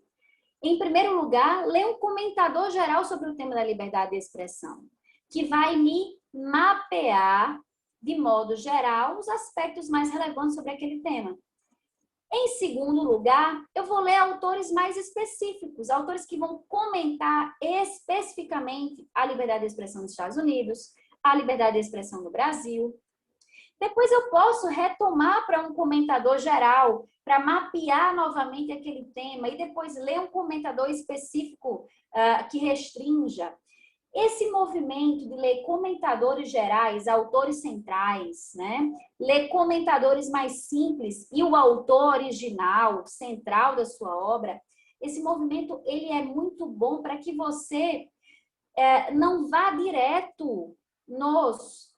Em primeiro lugar, ler um comentador geral sobre o tema da liberdade de expressão, que vai me mapear, de modo geral, os aspectos mais relevantes sobre aquele tema. Em segundo lugar, eu vou ler autores mais específicos, autores que vão comentar especificamente a liberdade de expressão nos Estados Unidos, a liberdade de expressão no Brasil. Depois eu posso retomar para um comentador geral, para mapear novamente aquele tema e depois ler um comentador específico que restrinja. Esse movimento de ler comentadores gerais, autores centrais, né? Ler comentadores mais simples e o autor original, central da sua obra, esse movimento ele é muito bom para que você não vá direto nos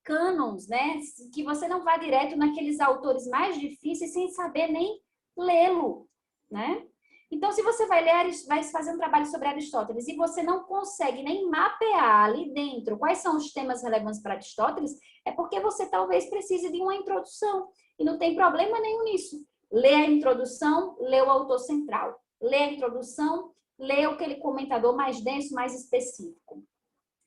cânons, né? Que você não vá direto naqueles autores mais difíceis sem saber nem lê-lo, né? Então, se você vai fazer um trabalho sobre Aristóteles e você não consegue nem mapear ali dentro quais são os temas relevantes para Aristóteles, é porque você talvez precise de uma introdução. E não tem problema nenhum nisso. Lê a introdução, lê o autor central. Lê a introdução, lê aquele comentador mais denso, mais específico.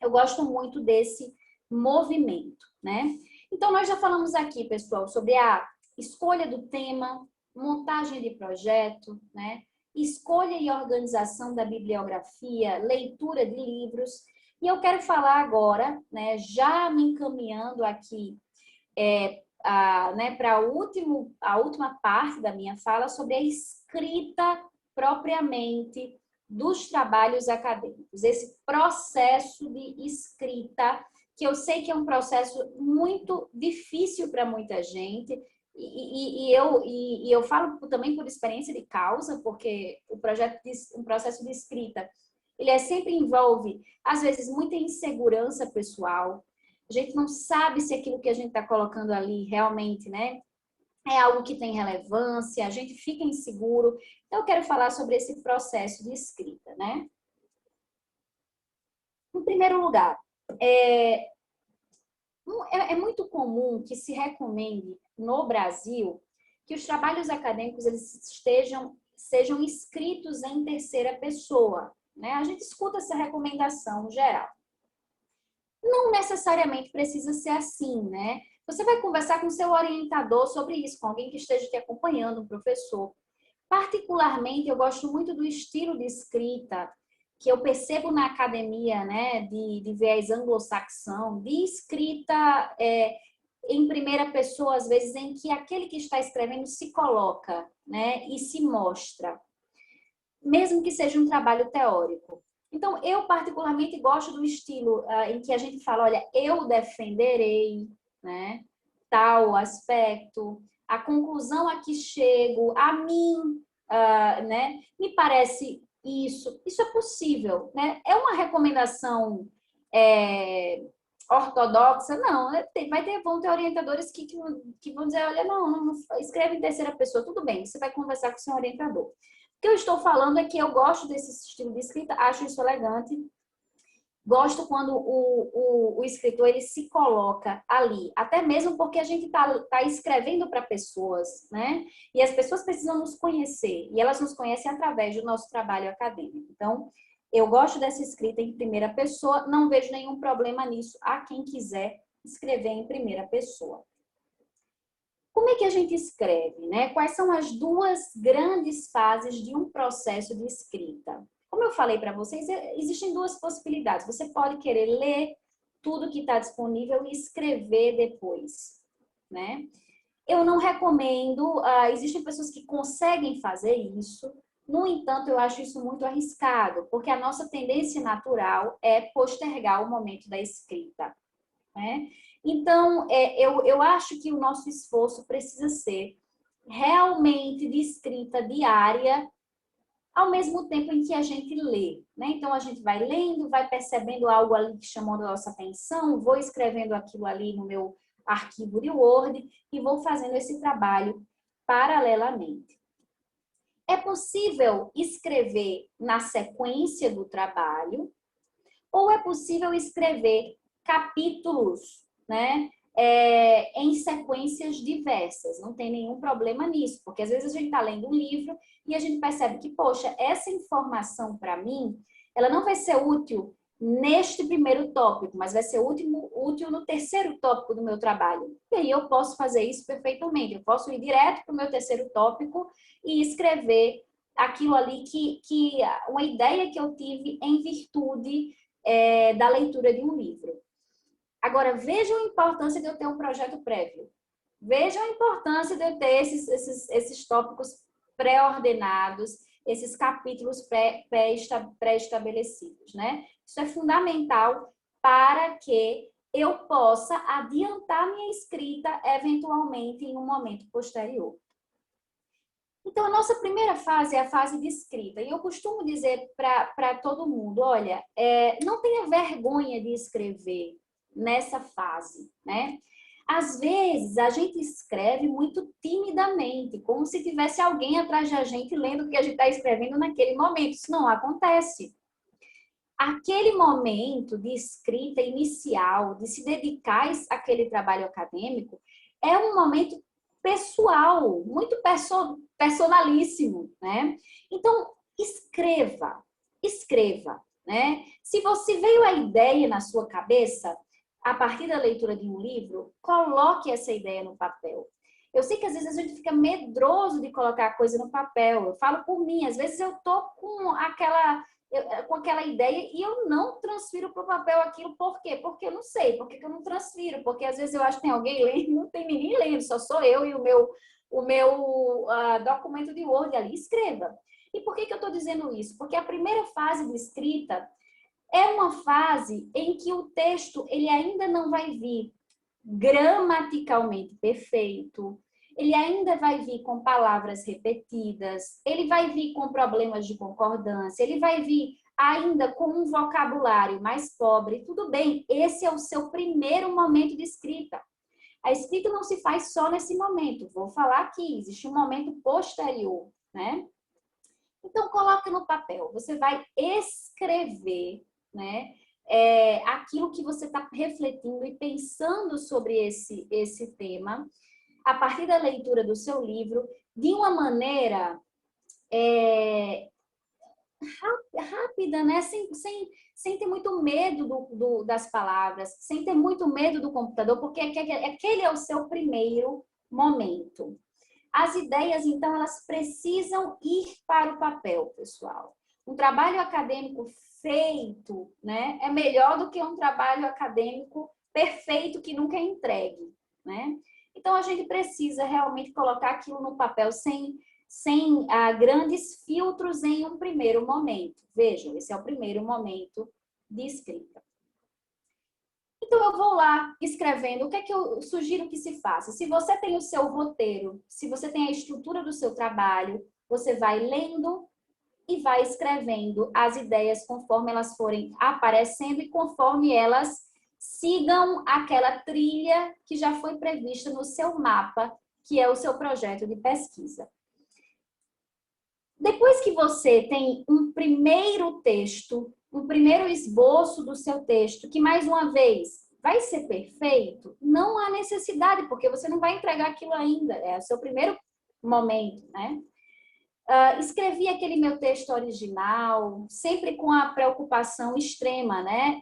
Eu gosto muito desse movimento, né? Então, nós já falamos aqui, pessoal, sobre a escolha do tema, montagem de projeto, né? Escolha e organização da bibliografia, leitura de livros. E eu quero falar agora, né, já me encaminhando aqui para a última parte da minha fala sobre a escrita propriamente dos trabalhos acadêmicos. Esse processo de escrita, que eu sei que é um processo muito difícil para muita gente, e eu falo também por experiência de causa, porque um processo de escrita, ele sempre envolve, às vezes, muita insegurança pessoal. A gente não sabe se aquilo que a gente está colocando ali realmente, né, é algo que tem relevância, a gente fica inseguro. Então, eu quero falar sobre esse processo de escrita, né? Em primeiro lugar, é muito comum que se recomende no Brasil que os trabalhos acadêmicos eles sejam escritos em terceira pessoa, né? A gente escuta essa recomendação geral. Não necessariamente precisa ser assim, né? Você vai conversar com seu orientador sobre isso, com alguém que esteja te acompanhando, um professor. Particularmente, eu gosto muito do estilo de escrita que eu percebo na academia, né, de viés anglo-saxão, de escrita em primeira pessoa, às vezes, em que aquele que está escrevendo se coloca, né, e se mostra, mesmo que seja um trabalho teórico. Então, eu particularmente gosto do estilo em que a gente fala, olha, eu defenderei, né, tal aspecto, a conclusão a que chego, a mim, né, me parece isso é possível, né? É uma recomendação ortodoxa? Não, vão ter orientadores que vão dizer, olha, não escreve em terceira pessoa, tudo bem, você vai conversar com o seu orientador. O que eu estou falando é que eu gosto desse estilo de escrita, acho isso elegante. Gosto quando o escritor ele se coloca ali, até mesmo porque a gente está escrevendo para pessoas, né? E as pessoas precisam nos conhecer, e elas nos conhecem através do nosso trabalho acadêmico. Então, eu gosto dessa escrita em primeira pessoa, não vejo nenhum problema nisso, a quem quiser escrever em primeira pessoa. Como é que a gente escreve, né? Quais são as duas grandes fases de um processo de escrita? Como eu falei para vocês, existem duas possibilidades. Você pode querer ler tudo que está disponível e escrever depois, né? Eu não recomendo, existem pessoas que conseguem fazer isso, no entanto, eu acho isso muito arriscado, porque a nossa tendência natural é postergar o momento da escrita, né? Então, eu acho que o nosso esforço precisa ser realmente de escrita diária, ao mesmo tempo em que a gente lê, né? Então, a gente vai lendo, vai percebendo algo ali que chamou a nossa atenção, vou escrevendo aquilo ali no meu arquivo de Word e vou fazendo esse trabalho paralelamente. É possível escrever na sequência do trabalho ou é possível escrever capítulos, né? Em sequências diversas, não tem nenhum problema nisso, porque às vezes a gente está lendo um livro e a gente percebe que, poxa, essa informação para mim, ela não vai ser útil neste primeiro tópico, mas vai ser útil no terceiro tópico do meu trabalho. E aí eu posso fazer isso perfeitamente, eu posso ir direto para o meu terceiro tópico e escrever aquilo ali uma ideia que eu tive em virtude da leitura de um livro. Agora, vejam a importância de eu ter um projeto prévio. Vejam a importância de eu ter esses tópicos pré-ordenados, esses capítulos pré-estabelecidos, né? Isso é fundamental para que eu possa adiantar minha escrita, eventualmente, em um momento posterior. Então, a nossa primeira fase é a fase de escrita. E eu costumo dizer para todo mundo, olha, não tenha vergonha de escrever nessa fase, né? Às vezes, a gente escreve muito timidamente, como se tivesse alguém atrás da gente lendo o que a gente está escrevendo naquele momento. Isso não acontece. Aquele momento de escrita inicial, de se dedicar àquele trabalho acadêmico, é um momento pessoal, muito personalíssimo, né? Então, escreva, né? Se você veio a ideia na sua cabeça, a partir da leitura de um livro, coloque essa ideia no papel. Eu sei que às vezes a gente fica medroso de colocar a coisa no papel. Eu falo por mim, às vezes eu tô com aquela ideia e eu não transfiro para o papel aquilo. Por quê? Porque eu não sei. Por que eu não transfiro? Porque às vezes eu acho que tem alguém lendo, não tem ninguém lendo, só sou eu e o meu documento de Word ali. Escreva. E por que eu estou dizendo isso? Porque a primeira fase de escrita é uma fase em que o texto ele ainda não vai vir gramaticalmente perfeito, ele ainda vai vir com palavras repetidas, ele vai vir com problemas de concordância, ele vai vir ainda com um vocabulário mais pobre. Tudo bem, esse é o seu primeiro momento de escrita. A escrita não se faz só nesse momento, vou falar aqui, existe um momento posterior, né? Então, coloque no papel, você vai escrever, né? Aquilo que você está refletindo e pensando sobre esse tema, a partir da leitura do seu livro, de uma maneira rápida rápida, né? Sem ter muito medo das palavras, sem ter muito medo do computador, porque aquele é o seu primeiro momento. As ideias, então, elas precisam ir para o papel, pessoal. Um trabalho acadêmico feito, né, é melhor do que um trabalho acadêmico perfeito que nunca é entregue, né? Então, a gente precisa realmente colocar aquilo no papel sem grandes filtros em um primeiro momento. Vejam, esse é o primeiro momento de escrita. Então, eu vou lá escrevendo. O que é que eu sugiro que se faça? Se você tem o seu roteiro, se você tem a estrutura do seu trabalho, você vai lendo e vai escrevendo as ideias conforme elas forem aparecendo e conforme elas sigam aquela trilha que já foi prevista no seu mapa, que é o seu projeto de pesquisa. Depois que você tem um primeiro texto, um primeiro esboço do seu texto, que mais uma vez vai ser perfeito, não há necessidade, porque você não vai entregar aquilo ainda, é o seu primeiro momento, né? Escrevi aquele meu texto original, sempre com a preocupação extrema, né?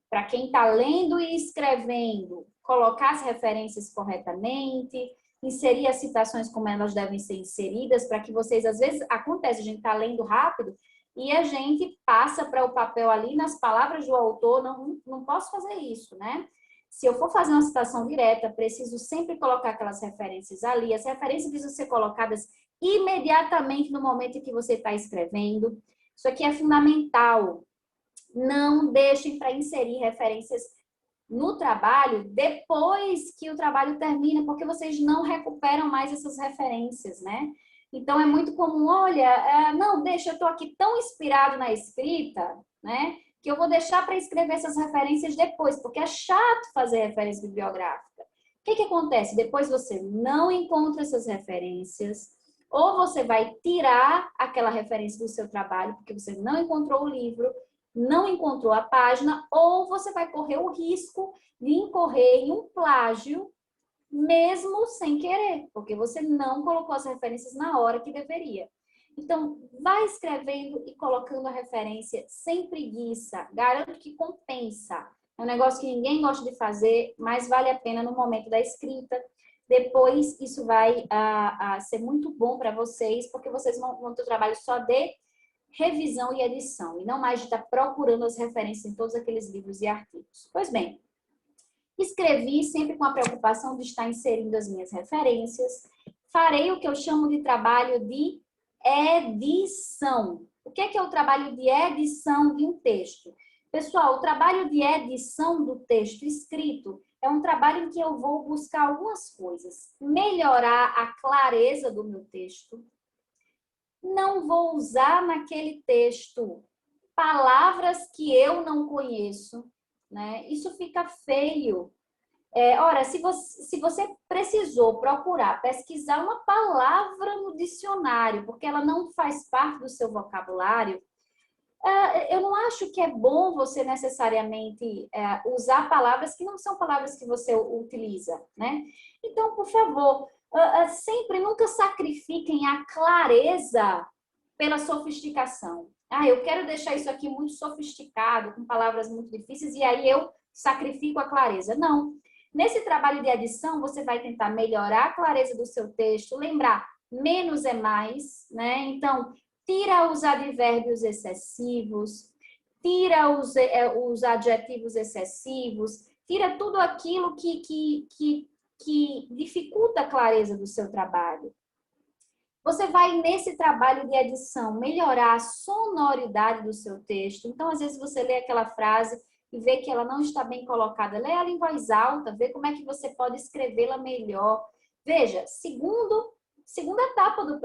Para quem está lendo e escrevendo, colocar as referências corretamente, inserir as citações como elas devem ser inseridas, para que vocês, às vezes, acontece, a gente está lendo rápido e a gente passa para o papel ali nas palavras do autor, não posso fazer isso, né? Se eu for fazer uma citação direta, preciso sempre colocar aquelas referências ali, as referências precisam ser colocadas imediatamente no momento em que você está escrevendo. Isso aqui é fundamental. Não deixem para inserir referências no trabalho depois que o trabalho termina, porque vocês não recuperam mais essas referências, né? Então, é muito comum, olha, não, deixa, eu estou aqui tão inspirado na escrita, né? Que eu vou deixar para escrever essas referências depois, porque é chato fazer referência bibliográfica. O que acontece? Depois você não encontra essas referências, ou você vai tirar aquela referência do seu trabalho, porque você não encontrou o livro, não encontrou a página, ou você vai correr o risco de incorrer em um plágio, mesmo sem querer, porque você não colocou as referências na hora que deveria. Então, vai escrevendo e colocando a referência sem preguiça. Garanto que compensa. É um negócio que ninguém gosta de fazer, mas vale a pena no momento da escrita. Depois, isso vai ser muito bom para vocês, porque vocês vão ter o trabalho só de revisão e edição, e não mais de estar procurando as referências em todos aqueles livros e artigos. Pois bem, escrevi sempre com a preocupação de estar inserindo as minhas referências. Farei o que eu chamo de trabalho de edição. O que é o trabalho de edição de um texto? Pessoal, o trabalho de edição do texto escrito é um trabalho em que eu vou buscar algumas coisas. Melhorar a clareza do meu texto. Não vou usar naquele texto palavras que eu não conheço, né? Isso fica feio. Ora, se você precisou procurar, pesquisar uma palavra no dicionário, porque ela não faz parte do seu vocabulário, eu não acho que é bom você necessariamente usar palavras que não são palavras que você utiliza, né? Então, por favor, sempre nunca sacrifiquem a clareza pela sofisticação. Eu quero deixar isso aqui muito sofisticado, com palavras muito difíceis, e aí eu sacrifico a clareza. Não. Nesse trabalho de edição, você vai tentar melhorar a clareza do seu texto, lembrar, menos é mais, né? Então, tira os advérbios excessivos, tira os adjetivos excessivos, tira tudo aquilo que dificulta a clareza do seu trabalho. Você vai, nesse trabalho de edição, melhorar a sonoridade do seu texto. Então, às vezes, você lê aquela frase e vê que ela não está bem colocada. Lê ela em voz alta, vê como é que você pode escrevê-la melhor. Veja, segunda etapa do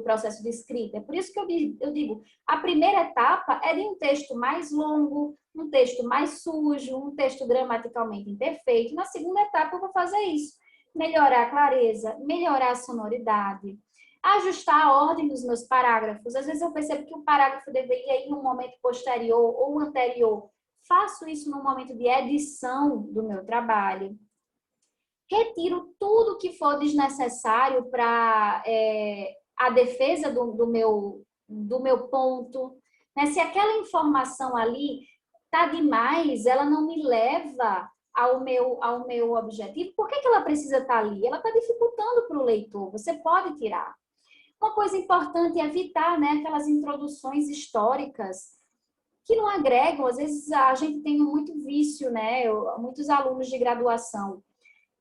processo de escrita. É por isso que eu digo, a primeira etapa é de um texto mais longo, um texto mais sujo, um texto gramaticalmente imperfeito. Na segunda etapa, eu vou fazer isso. Melhorar a clareza, melhorar a sonoridade, ajustar a ordem dos meus parágrafos. Às vezes eu percebo que o parágrafo deveria ir em um momento posterior ou anterior. Faço isso no momento de edição do meu trabalho. Retiro tudo que for desnecessário para a defesa do do meu ponto, né? Se aquela informação ali tá demais, ela não me leva ao meu objetivo, por que ela precisa estar ali? Ela está dificultando para o leitor, você pode tirar. Uma coisa importante é evitar, né, aquelas introduções históricas que não agregam. Às vezes a gente tem muito vício, né? Muitos alunos de graduação.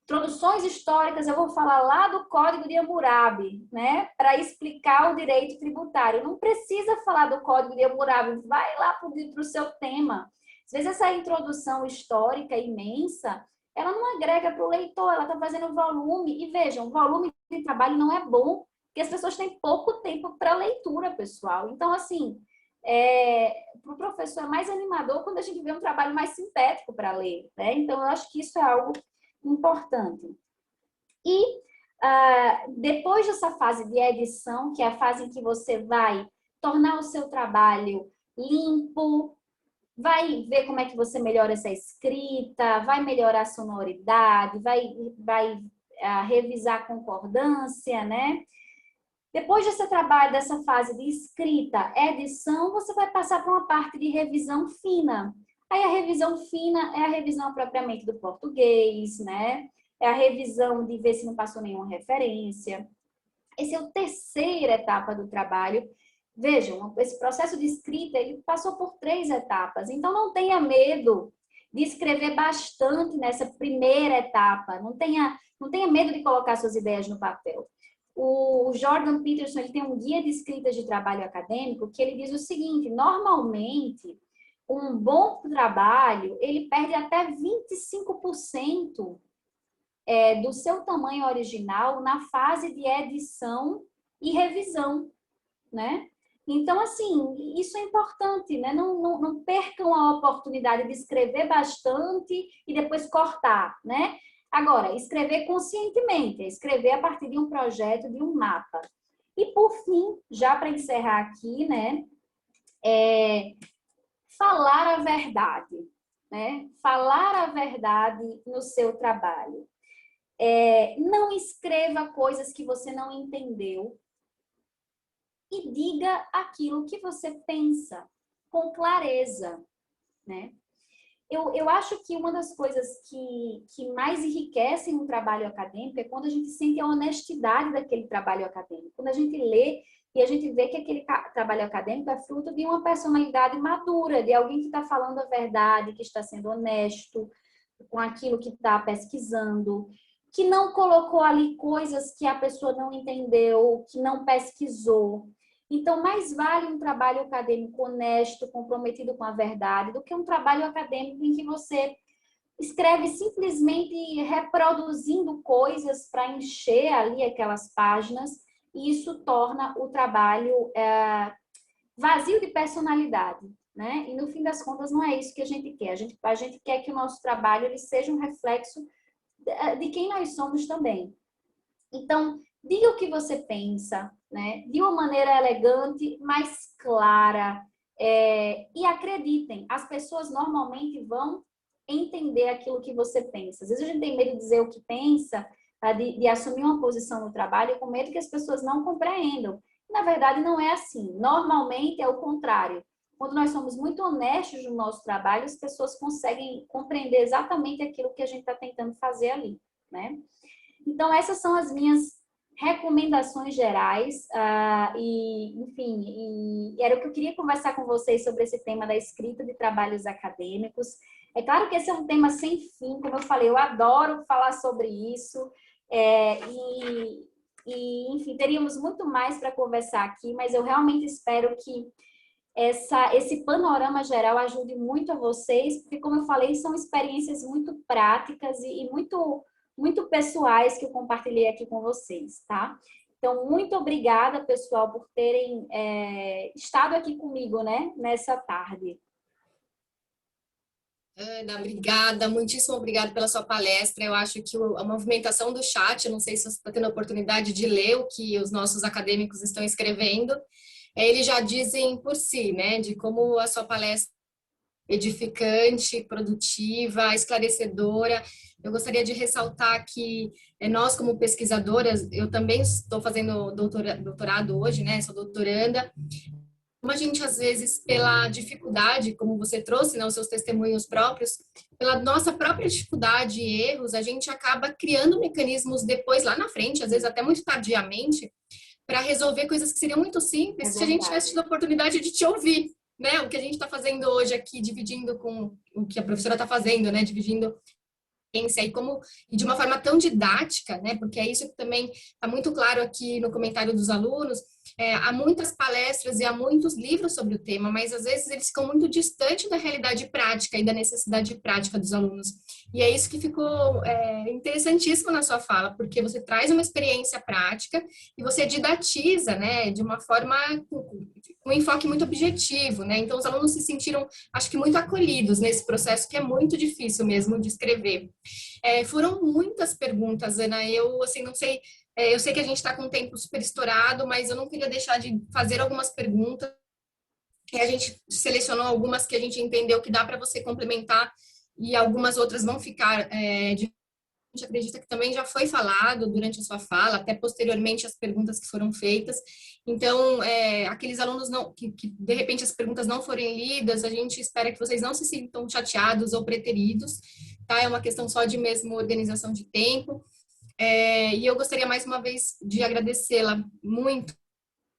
Introduções históricas, eu vou falar lá do Código de Hammurabi, né? Para explicar o direito tributário. Não precisa falar do Código de Hammurabi, vai lá para o seu tema. Às vezes essa introdução histórica imensa, ela não agrega para o leitor, ela está fazendo volume. E vejam, volume de trabalho não é bom, porque as pessoas têm pouco tempo para leitura, pessoal. Então, assim, para o professor é mais animador quando a gente vê um trabalho mais sintético para ler, né? Então, eu acho que isso é algo importante. E depois dessa fase de edição, que é a fase em que você vai tornar o seu trabalho limpo, vai ver como é que você melhora essa escrita, vai melhorar a sonoridade, vai revisar a concordância, né? Depois desse trabalho, dessa fase de escrita, edição, você vai passar para uma parte de revisão fina. Aí a revisão fina é a revisão propriamente do português, né? É a revisão de ver se não passou nenhuma referência. Essa é a terceira etapa do trabalho. Vejam, esse processo de escrita, ele passou por 3 etapas. Então, não tenha medo de escrever bastante nessa primeira etapa. Não tenha medo de colocar suas ideias no papel. O Jordan Peterson, ele tem um guia de escrita de trabalho acadêmico que ele diz o seguinte: normalmente, um bom trabalho, ele perde até 25% do seu tamanho original na fase de edição e revisão, né? Então, assim, isso é importante, né? Não percam a oportunidade de escrever bastante e depois cortar, né? Agora, escrever conscientemente, escrever a partir de um projeto, de um mapa. E, por fim, já para encerrar aqui, né? Falar a verdade, né? Falar a verdade no seu trabalho. Não escreva coisas que você não entendeu e diga aquilo que você pensa com clareza, né? Eu acho que uma das coisas que mais enriquecem um trabalho acadêmico é quando a gente sente a honestidade daquele trabalho acadêmico. Quando a gente lê e a gente vê que aquele trabalho acadêmico é fruto de uma personalidade madura, de alguém que está falando a verdade, que está sendo honesto com aquilo que está pesquisando, que não colocou ali coisas que a pessoa não entendeu, que não pesquisou. Então, mais vale um trabalho acadêmico honesto, comprometido com a verdade, do que um trabalho acadêmico em que você escreve simplesmente reproduzindo coisas para encher ali aquelas páginas, e isso torna o trabalho vazio de personalidade, né? E no fim das contas não é isso que a gente quer. A gente quer que o nosso trabalho ele seja um reflexo de quem nós somos também. Então, diga o que você pensa, né? De uma maneira elegante, mais clara. E acreditem, as pessoas normalmente vão entender aquilo que você pensa. Às vezes a gente tem medo de dizer o que pensa, de assumir uma posição no trabalho, com medo que as pessoas não compreendam. Na verdade, não é assim. Normalmente é o contrário. Quando nós somos muito honestos no nosso trabalho, as pessoas conseguem compreender exatamente aquilo que a gente está tentando fazer ali, né? Então, essas são as minhas recomendações gerais, enfim, era o que eu queria conversar com vocês sobre esse tema da escrita de trabalhos acadêmicos. É claro que esse é um tema sem fim, como eu falei, eu adoro falar sobre isso, enfim, teríamos muito mais para conversar aqui, mas eu realmente espero que esse panorama geral ajude muito a vocês, porque, como eu falei, são experiências muito práticas e muito pessoais que eu compartilhei aqui com vocês, tá? Então, muito obrigada, pessoal, por terem estado aqui comigo, né, nessa tarde. Ana, obrigada, muitíssimo obrigada pela sua palestra. Eu acho que a movimentação do chat, eu não sei se você está tendo a oportunidade de ler o que os nossos acadêmicos estão escrevendo, eles já dizem por si, né, de como a sua palestra edificante, produtiva, esclarecedora. Eu gostaria de ressaltar que nós, como pesquisadoras, eu também estou fazendo doutorado hoje, né? Sou doutoranda. Como a gente, às vezes, pela dificuldade, como você trouxe, né, os seus testemunhos próprios, pela nossa própria dificuldade e erros, a gente acaba criando mecanismos depois, lá na frente, às vezes até muito tardiamente, para resolver coisas que seriam muito simples se a gente tivesse tido a oportunidade de te ouvir, né? O que a gente está fazendo hoje aqui, dividindo com o que a professora está fazendo, né? Dividindo e de uma forma tão didática, né? Porque é isso que também está muito claro aqui no comentário dos alunos. Há muitas palestras e há muitos livros sobre o tema, mas às vezes eles ficam muito distantes da realidade prática e da necessidade prática dos alunos. E é isso que ficou interessantíssimo na sua fala, porque você traz uma experiência prática e você didatiza, né? De uma forma com um enfoque muito objetivo, né? Então os alunos se sentiram, acho que, muito acolhidos nesse processo que é muito difícil mesmo de escrever. Foram muitas perguntas, Ana. Eu, assim, não sei, eu sei que a gente está com o tempo super estourado, mas eu não queria deixar de fazer algumas perguntas. E a gente selecionou algumas que a gente entendeu que dá para você complementar e algumas outras vão ficar a gente acredita que também já foi falado durante a sua fala, até posteriormente as perguntas que foram feitas. Então, aqueles alunos que de repente as perguntas não forem lidas, a gente espera que vocês não se sintam chateados ou preteridos, tá? É uma questão só de mesmo organização de tempo. E eu gostaria mais uma vez de agradecê-la muito,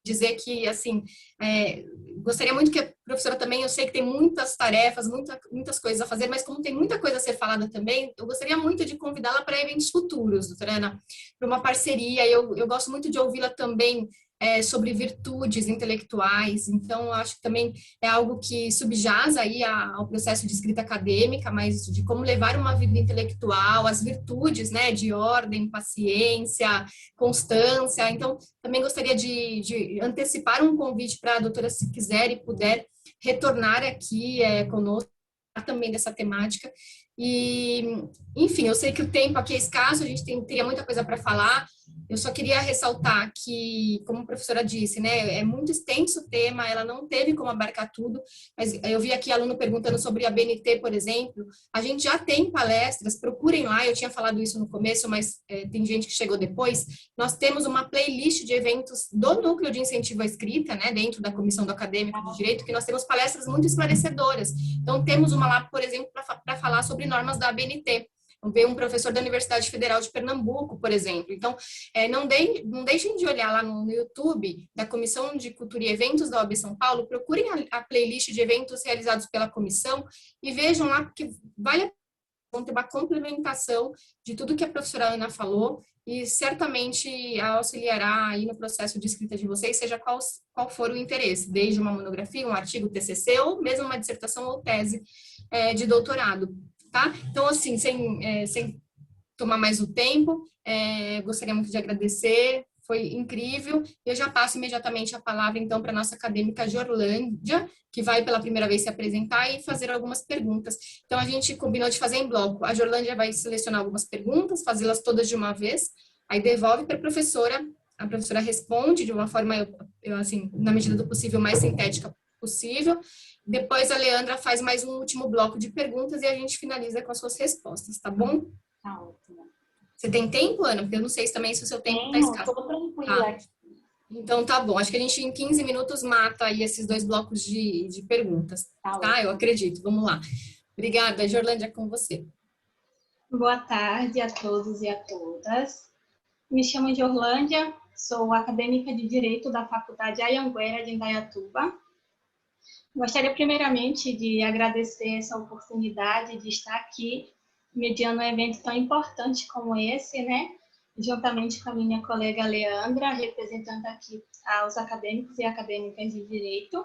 dizer que, assim, gostaria muito que a professora também, eu sei que tem muitas tarefas, muitas coisas a fazer, mas como tem muita coisa a ser falada também, eu gostaria muito de convidá-la para eventos futuros, doutora Ana, para uma parceria. Eu gosto muito de ouvi-la também sobre virtudes intelectuais, então eu acho que também é algo que subjaz aí ao processo de escrita acadêmica, mas de como levar uma vida intelectual, as virtudes, né, de ordem, paciência, constância. Então, também gostaria de antecipar um convite para a doutora, se quiser e puder, retornar aqui conosco também dessa temática. E, enfim, eu sei que o tempo aqui é escasso, a gente teria muita coisa para falar. Eu só queria ressaltar que, como a professora disse, né, é muito extenso o tema, ela não teve como abarcar tudo, mas eu vi aqui aluno perguntando sobre a BNT, por exemplo. A gente já tem palestras, procurem lá, eu tinha falado isso no começo, mas tem gente que chegou depois. Nós temos uma playlist de eventos do Núcleo de Incentivo à Escrita, né, dentro da Comissão do Acadêmico de Direito, que nós temos palestras muito esclarecedoras. Então, temos uma lá, por exemplo, para falar sobre normas da ABNT. Veio um professor da Universidade Federal de Pernambuco, por exemplo. Então, não deixem de olhar lá no YouTube da Comissão de Cultura e Eventos da OAB São Paulo, procurem a playlist de eventos realizados pela comissão e vejam lá, porque vale a pena ter uma complementação de tudo que a professora Ana falou e certamente auxiliará aí no processo de escrita de vocês, seja qual for o interesse, desde uma monografia, um artigo TCC ou mesmo uma dissertação ou tese de doutorado. Tá? Então, assim, sem tomar mais o tempo, gostaria muito de agradecer, foi incrível. Eu já passo imediatamente a palavra, então, para a nossa acadêmica Jorlândia, que vai pela primeira vez se apresentar e fazer algumas perguntas. Então, a gente combinou de fazer em bloco. A Jorlândia vai selecionar algumas perguntas, fazê-las todas de uma vez, aí devolve para a professora responde de uma forma, assim, na medida do possível, mais sintética possível. Depois a Leandra faz mais um último bloco de perguntas e a gente finaliza com as suas respostas, tá bom? Tá ótimo. Você tem tempo, Ana? Porque eu não sei também se o seu tempo está escasso. Estou tranquila aqui. Então tá bom. Acho que a gente em 15 minutos mata aí esses 2 blocos de perguntas. Tá? Eu acredito. Vamos lá. Obrigada, Jorlândia, com você. Boa tarde a todos e a todas. Me chamo Jorlândia, sou acadêmica de Direito da Faculdade Anhanguera de Indaiatuba. Gostaria primeiramente de agradecer essa oportunidade de estar aqui, mediando um evento tão importante como esse, né? Juntamente com a minha colega Leandra, representando aqui aos acadêmicos e acadêmicas de Direito.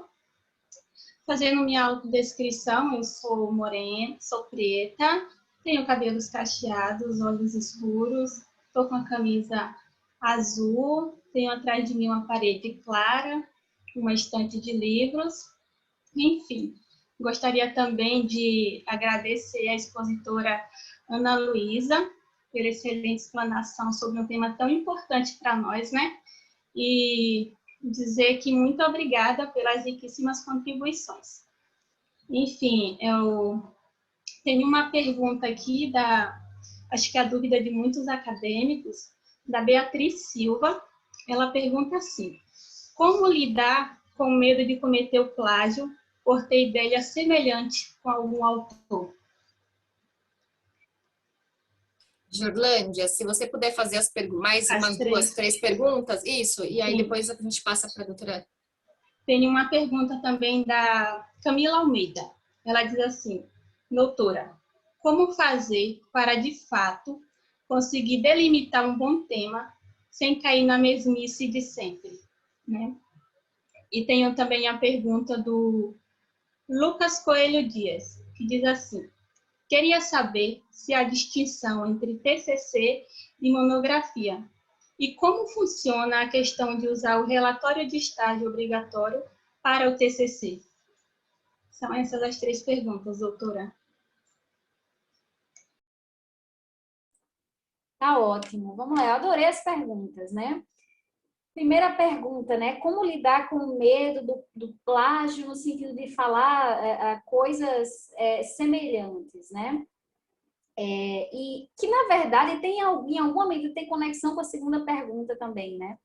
Fazendo minha autodescrição, eu sou morena, sou preta, tenho cabelos cacheados, olhos escuros, estou com a camisa azul, tenho atrás de mim uma parede clara, uma estante de livros. Enfim, gostaria também de agradecer à expositora Ana Luísa pela excelente explanação sobre um tema tão importante para nós, né? E dizer que muito obrigada pelas riquíssimas contribuições. Enfim, eu tenho uma pergunta aqui, acho que é a dúvida de muitos acadêmicos, da Beatriz Silva. Ela pergunta assim: como lidar com o medo de cometer o plágio por ter ideia semelhante com algum autor? Jorlândia, se você puder fazer mais As umas três. 2, 3 perguntas, isso, e aí Sim. depois a gente passa para a doutora. Tem uma pergunta também da Camila Almeida. Ela diz assim: doutora, como fazer para, de fato, conseguir delimitar um bom tema sem cair na mesmice de sempre? Né? E tenho também a pergunta do Lucas Coelho Dias, que diz assim: queria saber se há distinção entre TCC e monografia e como funciona a questão de usar o relatório de estágio obrigatório para o TCC. São essas as 3 perguntas, doutora. Tá ótimo. Vamos lá, eu adorei as perguntas, né? Primeira pergunta, né? Como lidar com o medo do plágio no sentido de falar coisas semelhantes, né? E que, na verdade, em alguma medida tem conexão com a segunda pergunta também, né?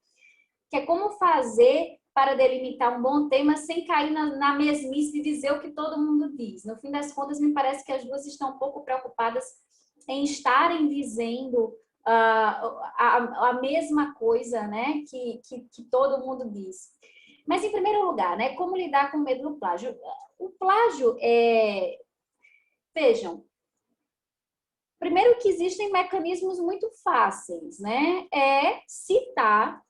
Que é como fazer para delimitar um bom tema sem cair na mesmice de dizer o que todo mundo diz. No fim das contas, me parece que as duas estão um pouco preocupadas em estarem dizendo a mesma coisa, né, que todo mundo diz. Mas, em primeiro lugar, né, como lidar com o medo do plágio? O plágio vejam, primeiro que existem mecanismos muito fáceis, né, citar,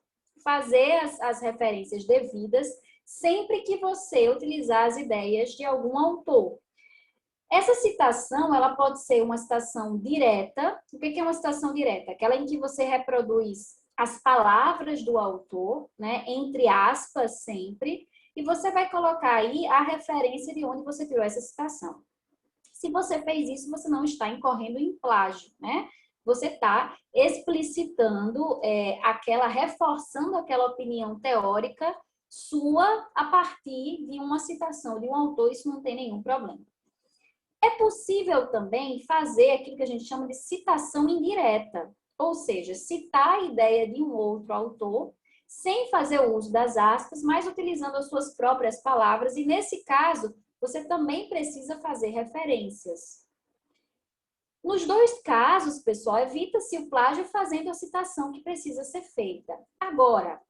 fazer as referências devidas sempre que você utilizar as ideias de algum autor. Essa citação, ela pode ser uma citação direta. O que é uma citação direta? Aquela em que você reproduz as palavras do autor, né, entre aspas sempre, e você vai colocar aí a referência de onde você tirou essa citação. Se você fez isso, você não está incorrendo em plágio, né? Você está explicitando, reforçando aquela opinião teórica sua a partir de uma citação de um autor, isso não tem nenhum problema. É possível também fazer aquilo que a gente chama de citação indireta, ou seja, citar a ideia de um outro autor sem fazer o uso das aspas, mas utilizando as suas próprias palavras, e nesse caso, você também precisa fazer referências. Nos dois casos, pessoal, evita-se o plágio fazendo a citação que precisa ser feita. Agora,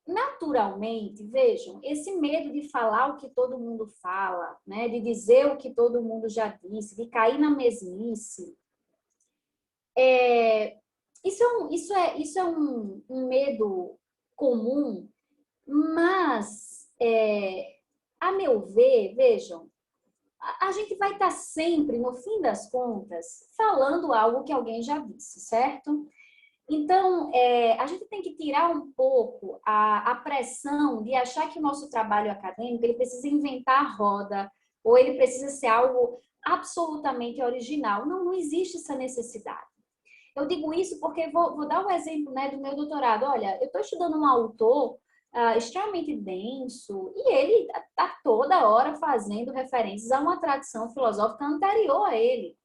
naturalmente, vejam, esse medo de falar o que todo mundo fala, né, de dizer o que todo mundo já disse, de cair na mesmice, isso é um medo comum, mas, a meu ver, vejam, a gente vai estar sempre, no fim das contas, falando algo que alguém já disse, certo? Então, a gente tem que tirar um pouco a pressão de achar que o nosso trabalho acadêmico ele precisa inventar a roda, ou ele precisa ser algo absolutamente original. Não existe essa necessidade. Eu digo isso porque vou dar um exemplo, né, do meu doutorado. Olha, eu estou estudando um autor extremamente denso e ele está toda hora fazendo referências a uma tradição filosófica anterior a ele,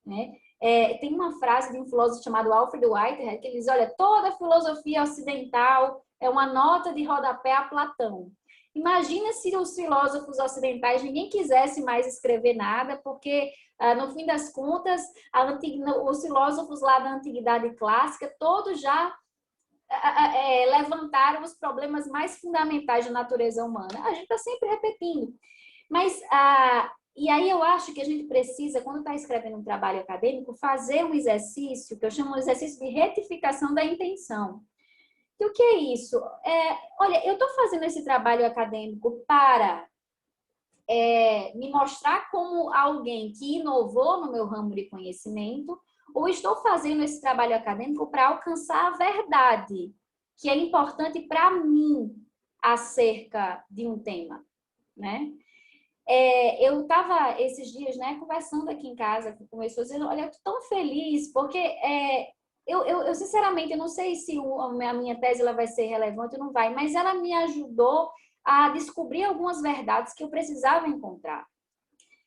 né? Tem uma frase de um filósofo chamado Alfred Whitehead que ele diz, olha, toda filosofia ocidental é uma nota de rodapé a Platão. Imagina se os filósofos ocidentais ninguém quisesse mais escrever nada, porque no fim das contas os filósofos lá da antiguidade clássica todos já levantaram os problemas mais fundamentais da natureza humana. A gente está sempre repetindo. Mas e aí eu acho que a gente precisa, quando está escrevendo um trabalho acadêmico, fazer um exercício, que eu chamo de exercício de retificação da intenção. E o que é isso? Olha, eu estou fazendo esse trabalho acadêmico para me mostrar como alguém que inovou no meu ramo de conhecimento, ou estou fazendo esse trabalho acadêmico para alcançar a verdade, que é importante para mim acerca de um tema, né? Eu estava esses dias, né, conversando aqui em casa com pessoas, dizendo, olha, eu estou tão feliz, porque eu sinceramente, eu não sei se a minha tese ela vai ser relevante ou não vai, mas ela me ajudou a descobrir algumas verdades que eu precisava encontrar.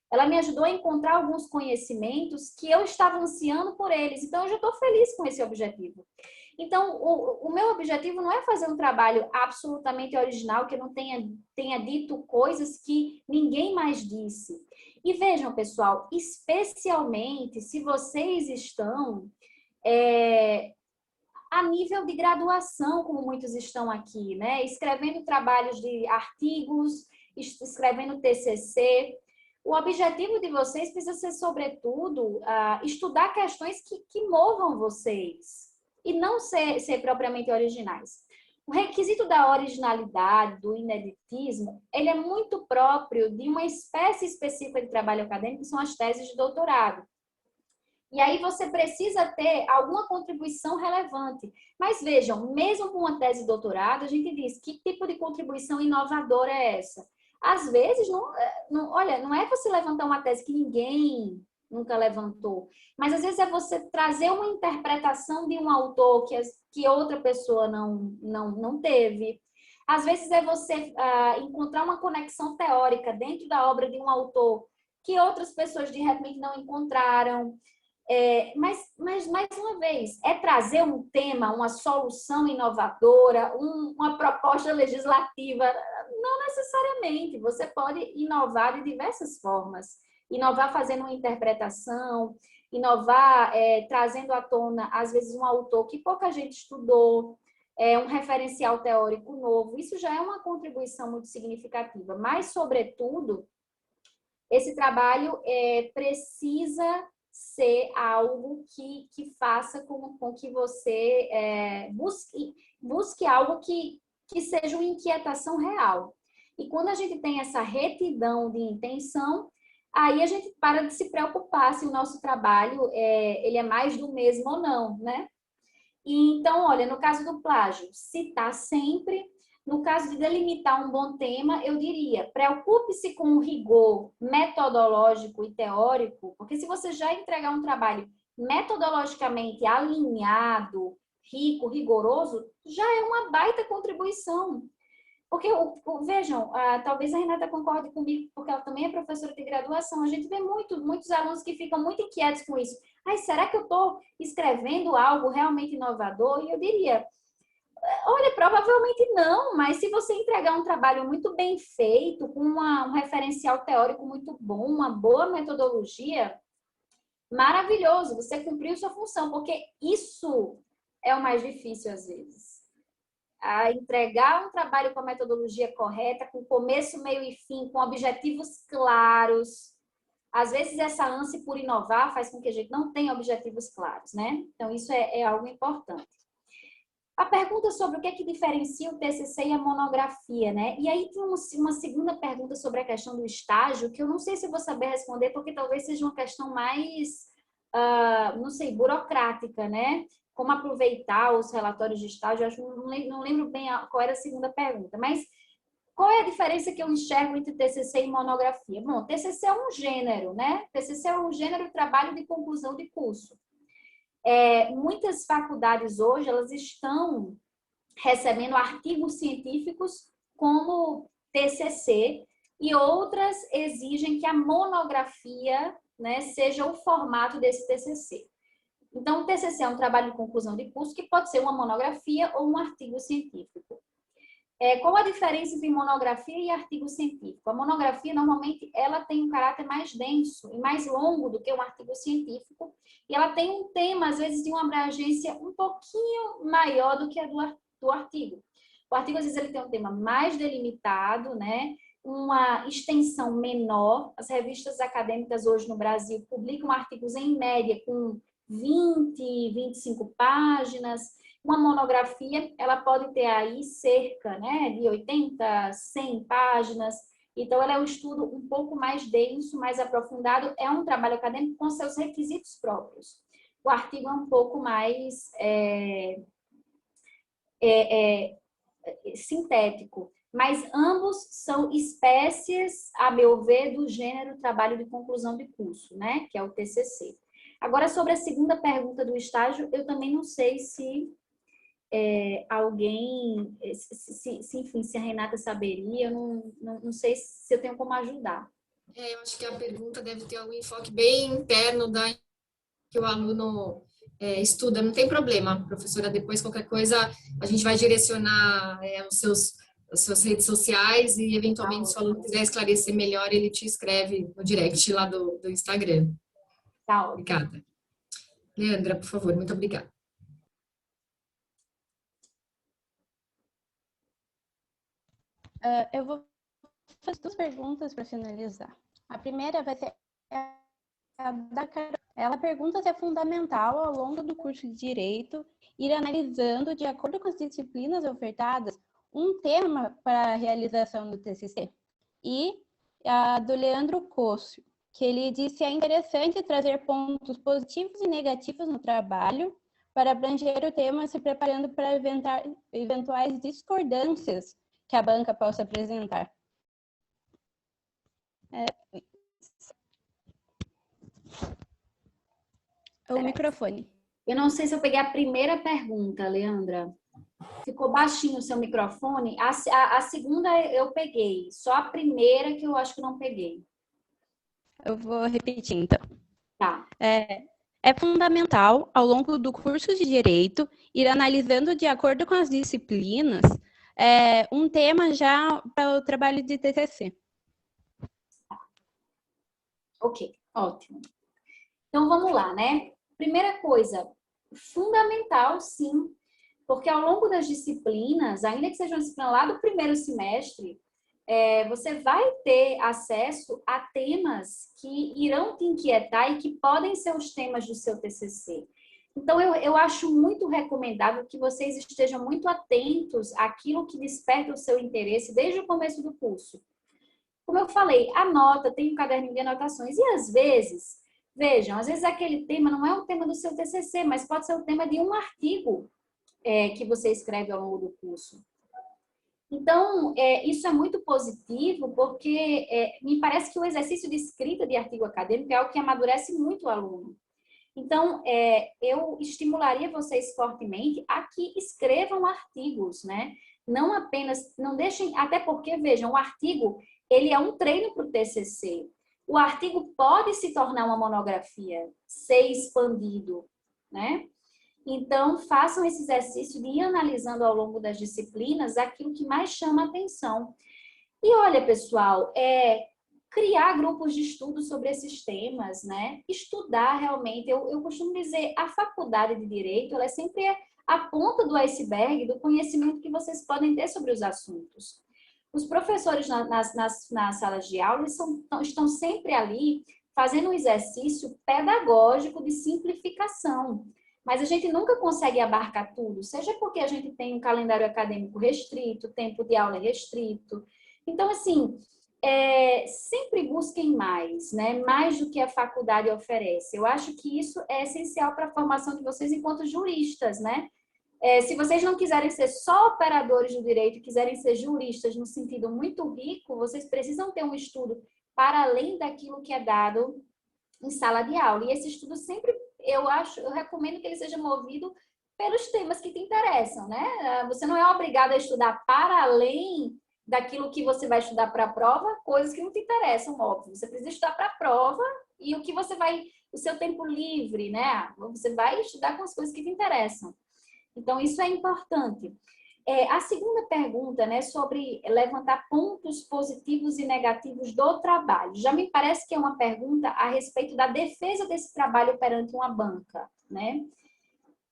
Ela me ajudou a encontrar alguns conhecimentos que eu estava ansiando por eles. Então, eu já estou feliz com esse objetivo. Então, o meu objetivo não é fazer um trabalho absolutamente original, que eu não tenha dito coisas que ninguém mais disse. E vejam, pessoal, especialmente se vocês estão a nível de graduação, como muitos estão aqui, né? Escrevendo trabalhos de artigos, escrevendo TCC. O objetivo de vocês precisa ser, sobretudo, estudar questões que movam vocês e não ser propriamente originais. O requisito da originalidade, do ineditismo, ele é muito próprio de uma espécie específica de trabalho acadêmico, que são as teses de doutorado. E aí você precisa ter alguma contribuição relevante. Mas vejam, mesmo com uma tese de doutorado, a gente diz, que tipo de contribuição inovadora é essa? Às vezes, olha, não é você levantar uma tese que ninguém nunca levantou, mas às vezes é você trazer uma interpretação de um autor que outra pessoa não teve. Às vezes é você encontrar uma conexão teórica dentro da obra de um autor que outras pessoas de repente não encontraram. Mas, mais uma vez, é trazer um tema, uma solução inovadora, uma proposta legislativa. Não necessariamente. Você pode inovar de diversas formas. Inovar fazendo uma interpretação, inovar trazendo à tona, às vezes, um autor que pouca gente estudou, um referencial teórico novo. Isso já é uma contribuição muito significativa. Mas, sobretudo, esse trabalho precisa ser algo que faça com que você busque algo que seja uma inquietação real. E quando a gente tem essa retidão de intenção, aí a gente para de se preocupar se o nosso trabalho ele é mais do mesmo ou não, né? E, então, olha, no caso do plágio, citar sempre. No caso de delimitar um bom tema, eu diria, preocupe-se com o rigor metodológico e teórico, porque se você já entregar um trabalho metodologicamente alinhado, rico, rigoroso, já é uma baita contribuição. Porque, vejam, talvez a Renata concorde comigo, porque ela também é professora de graduação, a gente vê muitos alunos que ficam muito inquietos com isso. Ai, será que eu estou escrevendo algo realmente inovador? E eu diria, olha, provavelmente não, mas se você entregar um trabalho muito bem feito, com um referencial teórico muito bom, uma boa metodologia, maravilhoso, você cumpriu sua função, porque isso é o mais difícil às vezes. Entregar um trabalho com a metodologia correta, com começo, meio e fim, com objetivos claros. Às vezes essa ânsia por inovar faz com que a gente não tenha objetivos claros, né? Então isso é algo importante. A pergunta sobre o que é que diferencia o TCC e a monografia, né? E aí tem uma segunda pergunta sobre a questão do estágio, que eu não sei se eu vou saber responder, porque talvez seja uma questão mais, não sei, burocrática, né? Como aproveitar os relatórios de estágio, eu acho, não lembro bem qual era a segunda pergunta, mas qual é a diferença que eu enxergo entre TCC e monografia? Bom, TCC é um gênero, né? TCC é um gênero de trabalho de conclusão de curso. Muitas faculdades hoje, elas estão recebendo artigos científicos como TCC e outras exigem que a monografia, né, seja o formato desse TCC. Então, o TCC é um trabalho de conclusão de curso que pode ser uma monografia ou um artigo científico. Qual a diferença entre monografia e artigo científico? A monografia, normalmente, ela tem um caráter mais denso e mais longo do que um artigo científico, e ela tem um tema, às vezes, de uma abrangência um pouquinho maior do que a do artigo. O artigo, às vezes, ele tem um tema mais delimitado, né? Uma extensão menor. As revistas acadêmicas hoje no Brasil publicam artigos, em média, com 20, 25 páginas. Uma monografia, ela pode ter aí cerca, né, de 80, 100 páginas. Então, ela é um estudo um pouco mais denso, mais aprofundado. É um trabalho acadêmico com seus requisitos próprios. O artigo é um pouco mais sintético. Mas ambos são espécies, a meu ver, do gênero trabalho de conclusão de curso, né, que é o TCC. Agora, sobre a segunda pergunta do estágio, eu também não sei se alguém, enfim, se a Renata saberia, eu não sei se eu tenho como ajudar. Eu acho que a pergunta deve ter um enfoque bem interno que o aluno estuda. Não tem problema, professora. Depois, qualquer coisa, a gente vai direcionar as suas redes sociais e, eventualmente, se o aluno quiser esclarecer melhor, ele te escreve no direct lá do Instagram. Tá ótimo. Obrigada. Leandra, por favor, muito obrigada. Eu vou fazer 2 perguntas para finalizar. A primeira vai ser a da Carol. Ela pergunta se é fundamental, ao longo do curso de Direito, ir analisando, de acordo com as disciplinas ofertadas, um tema para a realização do TCC. E a do Leandro Cossio, que ele disse que é interessante trazer pontos positivos e negativos no trabalho para abranger o tema, se preparando para eventuais discordâncias que a banca possa apresentar. O microfone. Eu não sei se eu peguei a primeira pergunta, Leandra. Ficou baixinho o seu microfone. A segunda eu peguei. Só a primeira que eu acho que não peguei. Eu vou repetir, então. Tá. É fundamental, ao longo do curso de Direito, ir analisando, de acordo com as disciplinas, um tema já para o trabalho de TCC. Ok, ótimo. Então, vamos lá, né? Primeira coisa, fundamental, sim, porque ao longo das disciplinas, ainda que seja uma disciplina lá do primeiro semestre, você vai ter acesso a temas que irão te inquietar e que podem ser os temas do seu TCC. Então, eu acho muito recomendável que vocês estejam muito atentos àquilo que desperta o seu interesse desde o começo do curso. Como eu falei, anota, tem um caderninho de anotações. E às vezes, vejam, às vezes aquele tema não é o tema do seu TCC, mas pode ser o tema de um artigo que você escreve ao longo do curso. Então, isso é muito positivo, porque me parece que o exercício de escrita de artigo acadêmico é algo que amadurece muito o aluno. Então, eu estimularia vocês fortemente a que escrevam artigos, né? Não apenas, não deixem, até porque, vejam, o artigo, ele é um treino para o TCC. O artigo pode se tornar uma monografia, ser expandido, né? Então, façam esse exercício de ir analisando ao longo das disciplinas aquilo que mais chama a atenção. E olha, pessoal, criar grupos de estudo sobre esses temas, né? Estudar realmente. Eu costumo dizer, a faculdade de Direito, ela é sempre a ponta do iceberg do conhecimento que vocês podem ter sobre os assuntos. Os professores nas salas de aula estão sempre ali fazendo um exercício pedagógico de simplificação. Mas a gente nunca consegue abarcar tudo, seja porque a gente tem um calendário acadêmico restrito, tempo de aula restrito. Então, assim, sempre busquem mais, né? Mais do que a faculdade oferece. Eu acho que isso é essencial para a formação de vocês enquanto juristas, né? Se vocês não quiserem ser só operadores do direito, quiserem ser juristas no sentido muito rico, vocês precisam ter um estudo para além daquilo que é dado em sala de aula. E esse estudo sempre, eu recomendo que ele seja movido pelos temas que te interessam, né? Você não é obrigado a estudar para além daquilo que você vai estudar para a prova, coisas que não te interessam, óbvio. Você precisa estudar para a prova e o seu tempo livre, né? Você vai estudar com as coisas que te interessam. Então, isso é importante. A segunda pergunta, né, sobre levantar pontos positivos e negativos do trabalho. Já me parece que é uma pergunta a respeito da defesa desse trabalho perante uma banca, né?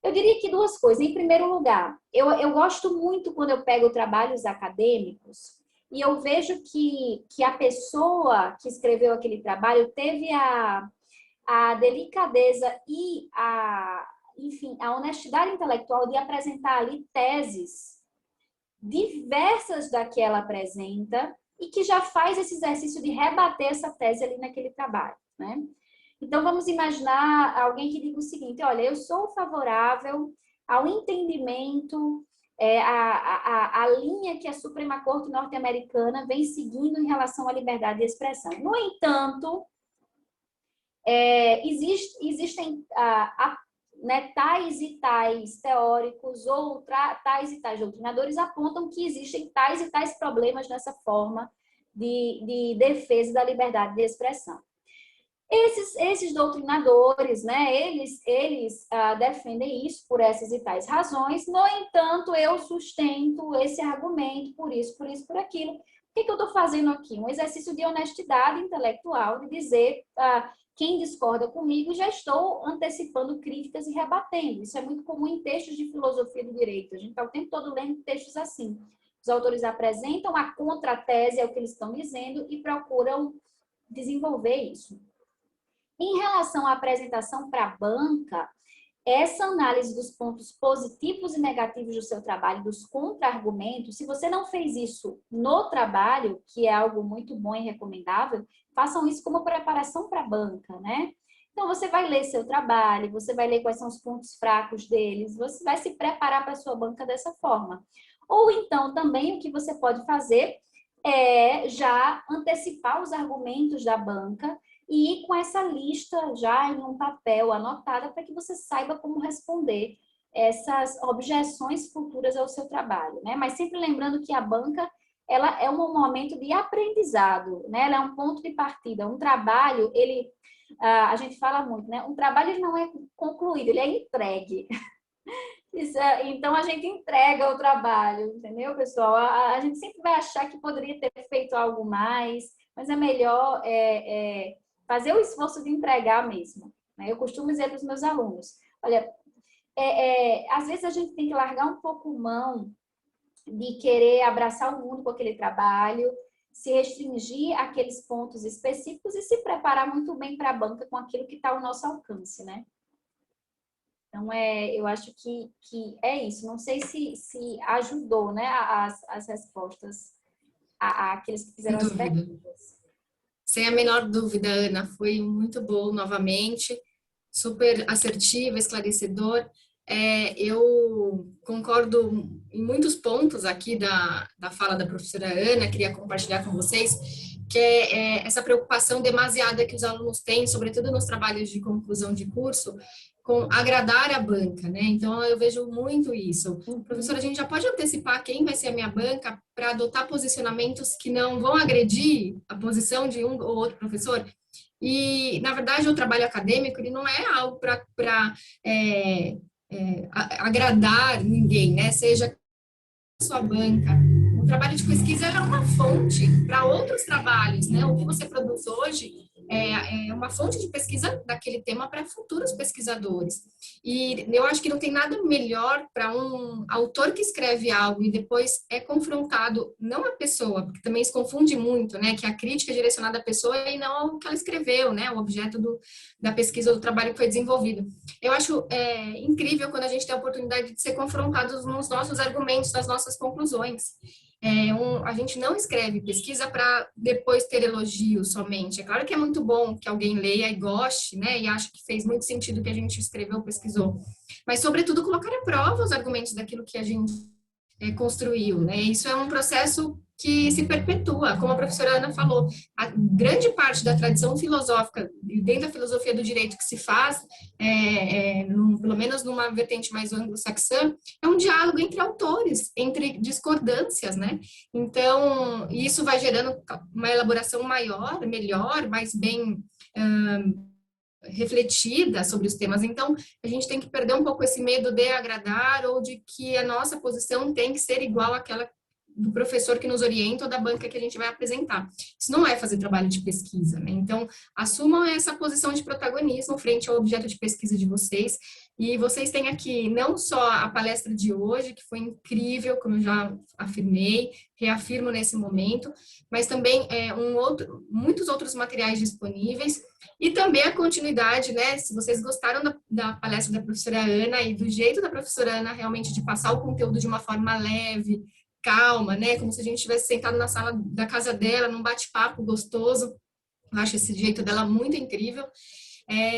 Eu diria que 2 coisas. Em primeiro lugar, eu gosto muito quando eu pego trabalhos acadêmicos e eu vejo que a pessoa que escreveu aquele trabalho teve a delicadeza e enfim, a honestidade intelectual de apresentar ali teses diversas da que ela apresenta e que já faz esse exercício de rebater essa tese ali naquele trabalho, né? Então, vamos imaginar alguém que diga o seguinte, olha, eu sou favorável ao entendimento, a linha que a Suprema Corte norte-americana vem seguindo em relação à liberdade de expressão. No entanto, existem né, tais e tais teóricos ou tais e tais doutrinadores apontam que existem tais e tais problemas nessa forma de defesa da liberdade de expressão. Esses doutrinadores, né, eles defendem isso por essas e tais razões. No entanto, eu sustento esse argumento por isso, por aquilo. O que eu estou fazendo aqui? Um exercício de honestidade intelectual, de dizer quem discorda comigo, já estou antecipando críticas e rebatendo. Isso é muito comum em textos de filosofia do direito. A gente está o tempo todo lendo textos assim. Os autores apresentam a contratese ao que eles estão dizendo e procuram desenvolver isso. Em relação à apresentação para a banca, essa análise dos pontos positivos e negativos do seu trabalho, dos contra-argumentos, se você não fez isso no trabalho, que é algo muito bom e recomendável, façam isso como preparação para a banca, né? Então, você vai ler seu trabalho, você vai ler quais são os pontos fracos deles, você vai se preparar para a sua banca dessa forma. Ou então, também, o que você pode fazer é já antecipar os argumentos da banca e ir com essa lista já em um papel anotada para que você saiba como responder essas objeções futuras ao seu trabalho, né? Mas sempre lembrando que a banca, ela é um momento de aprendizado, né? Ela é um ponto de partida. Um trabalho, a gente fala muito, né? Um trabalho ele não é concluído, ele é entregue. Então, a gente entrega o trabalho, entendeu, pessoal? A gente sempre vai achar que poderia ter feito algo mais, mas é melhor fazer o esforço de entregar mesmo, né? Eu costumo dizer para os meus alunos, olha, às vezes a gente tem que largar um pouco mão de querer abraçar o mundo com aquele trabalho, se restringir àqueles pontos específicos e se preparar muito bem para a banca com aquilo que está ao nosso alcance, né? Então, eu acho que é isso. Não sei se ajudou, né, as respostas àqueles que fizeram as perguntas. Sem a menor dúvida, Ana, foi muito bom novamente, super assertivo, esclarecedor. Eu concordo em muitos pontos aqui da fala da professora Ana, queria compartilhar com vocês, que é essa preocupação demasiada que os alunos têm, sobretudo nos trabalhos de conclusão de curso, com agradar a banca, né? Então, eu vejo muito isso. Professora, a gente já pode antecipar quem vai ser a minha banca para adotar posicionamentos que não vão agredir a posição de um ou outro professor? E, na verdade, o trabalho acadêmico, ele não é algo para agradar ninguém, né? Seja a sua banca. O trabalho de pesquisa é uma fonte para outros trabalhos, né? O que você produz hoje é uma fonte de pesquisa daquele tema para futuros pesquisadores. E eu acho que não tem nada melhor para um autor que escreve algo e depois é confrontado, não a pessoa, porque também se confunde muito, né? Que a crítica é direcionada à pessoa e não ao que ela escreveu, né? O objeto da pesquisa ou do trabalho que foi desenvolvido. Eu acho incrível quando a gente tem a oportunidade de ser confrontados nos nossos argumentos, nas nossas conclusões. A gente não escreve pesquisa para depois ter elogios somente. É claro que é muito bom que alguém leia e goste, né, e ache que fez muito sentido o que a gente escreveu, pesquisou. Mas, sobretudo, colocar à prova os argumentos daquilo que a gente construiu, né? Isso é um processo que se perpetua, como a professora Ana falou, a grande parte da tradição filosófica, dentro da filosofia do direito que se faz, pelo menos numa vertente mais anglo-saxã, é um diálogo entre autores, entre discordâncias, né? Então, isso vai gerando uma elaboração maior, melhor, mais bem refletida sobre os temas. Então, a gente tem que perder um pouco esse medo de agradar ou de que a nossa posição tem que ser igual àquela do professor que nos orienta ou da banca que a gente vai apresentar. Isso não é fazer trabalho de pesquisa, né? Então, assumam essa posição de protagonismo frente ao objeto de pesquisa de vocês. E vocês têm aqui não só a palestra de hoje, que foi incrível, como eu já afirmei, reafirmo nesse momento, mas também muitos outros materiais disponíveis e também a continuidade, né? Se vocês gostaram da palestra da professora Ana e do jeito da professora Ana realmente de passar o conteúdo de uma forma leve, calma, né? Como se a gente estivesse sentado na sala da casa dela, num bate-papo gostoso. Eu acho esse jeito dela muito incrível.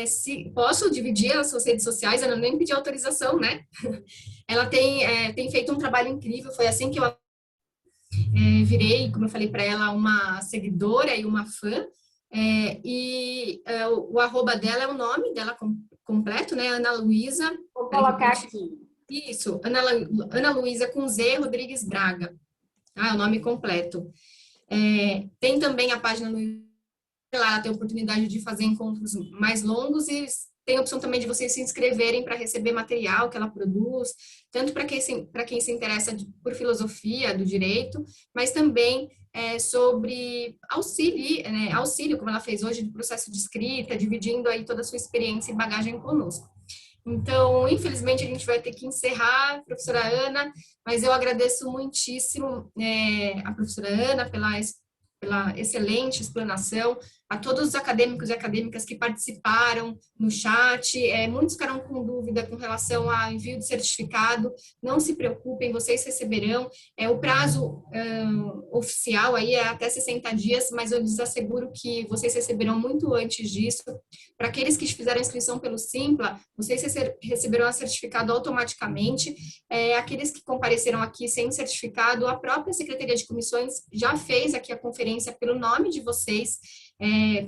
Se posso dividir as suas redes sociais, ela nem pediu autorização, né? Ela tem feito um trabalho incrível, foi assim que eu virei, como eu falei para ela, uma seguidora e uma fã. O arroba dela é o nome dela completo, né? Ana Luísa. Vou colocar aqui. Isso, Ana Luísa com Z Rodrigues Braga. Ah, é o nome completo. Tem também a página no YouTube, lá ela tem a oportunidade de fazer encontros mais longos e tem a opção também de vocês se inscreverem para receber material que ela produz, tanto para quem se interessa por filosofia do direito, mas também sobre auxílio, como ela fez hoje, do processo de escrita, dividindo aí toda a sua experiência e bagagem conosco. Então, infelizmente, a gente vai ter que encerrar, professora Ana, mas eu agradeço muitíssimo a professora Ana pela excelente explanação, a todos os acadêmicos e acadêmicas que participaram no chat, muitos ficaram com dúvida com relação ao envio de certificado, não se preocupem, vocês receberão, o prazo oficial aí é até 60 dias, mas eu lhes asseguro que vocês receberão muito antes disso. Para aqueles que fizeram a inscrição pelo Simpla, vocês receberão o certificado automaticamente. Aqueles que compareceram aqui sem certificado, a própria Secretaria de Comissões já fez aqui a conferência pelo nome de vocês,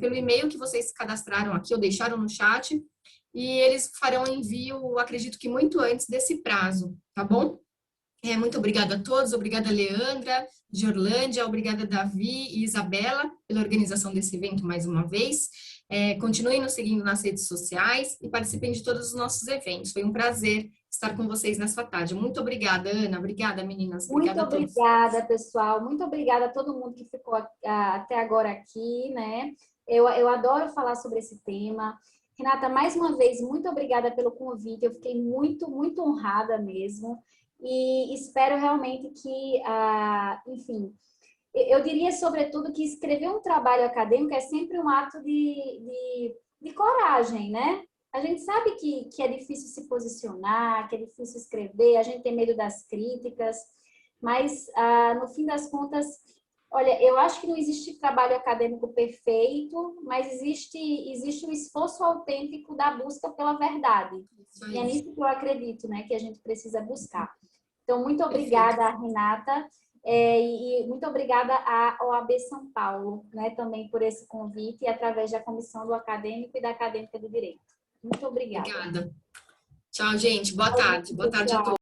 pelo e-mail que vocês cadastraram aqui ou deixaram no chat, e eles farão envio, acredito que muito antes desse prazo, tá bom? Muito obrigada a todos, obrigada Leandra, de Orlândia, obrigada Davi e Isabela pela organização desse evento mais uma vez. Continuem nos seguindo nas redes sociais e participem de todos os nossos eventos. Foi um prazer estar com vocês nessa tarde. Muito obrigada, Ana. Obrigada, meninas. Obrigada muito obrigada, pessoal. Muito obrigada a todo mundo que ficou até agora aqui, né? Eu adoro falar sobre esse tema. Renata, mais uma vez, muito obrigada pelo convite. Eu fiquei muito, muito honrada mesmo. E espero realmente que, enfim, eu diria, sobretudo, que escrever um trabalho acadêmico é sempre um ato de coragem, né? A gente sabe que é difícil se posicionar, que é difícil escrever, a gente tem medo das críticas, mas, no fim das contas, olha, eu acho que não existe trabalho acadêmico perfeito, mas existe um esforço autêntico da busca pela verdade. E é nisso que eu acredito, né, que a gente precisa buscar. Então, muito obrigada, Renata, e muito obrigada à OAB São Paulo, né, também por esse convite e através da Comissão do Acadêmico e da Acadêmica do Direito. Muito obrigada. Obrigada. Tchau, gente. Boa tarde. Boa tarde a todos.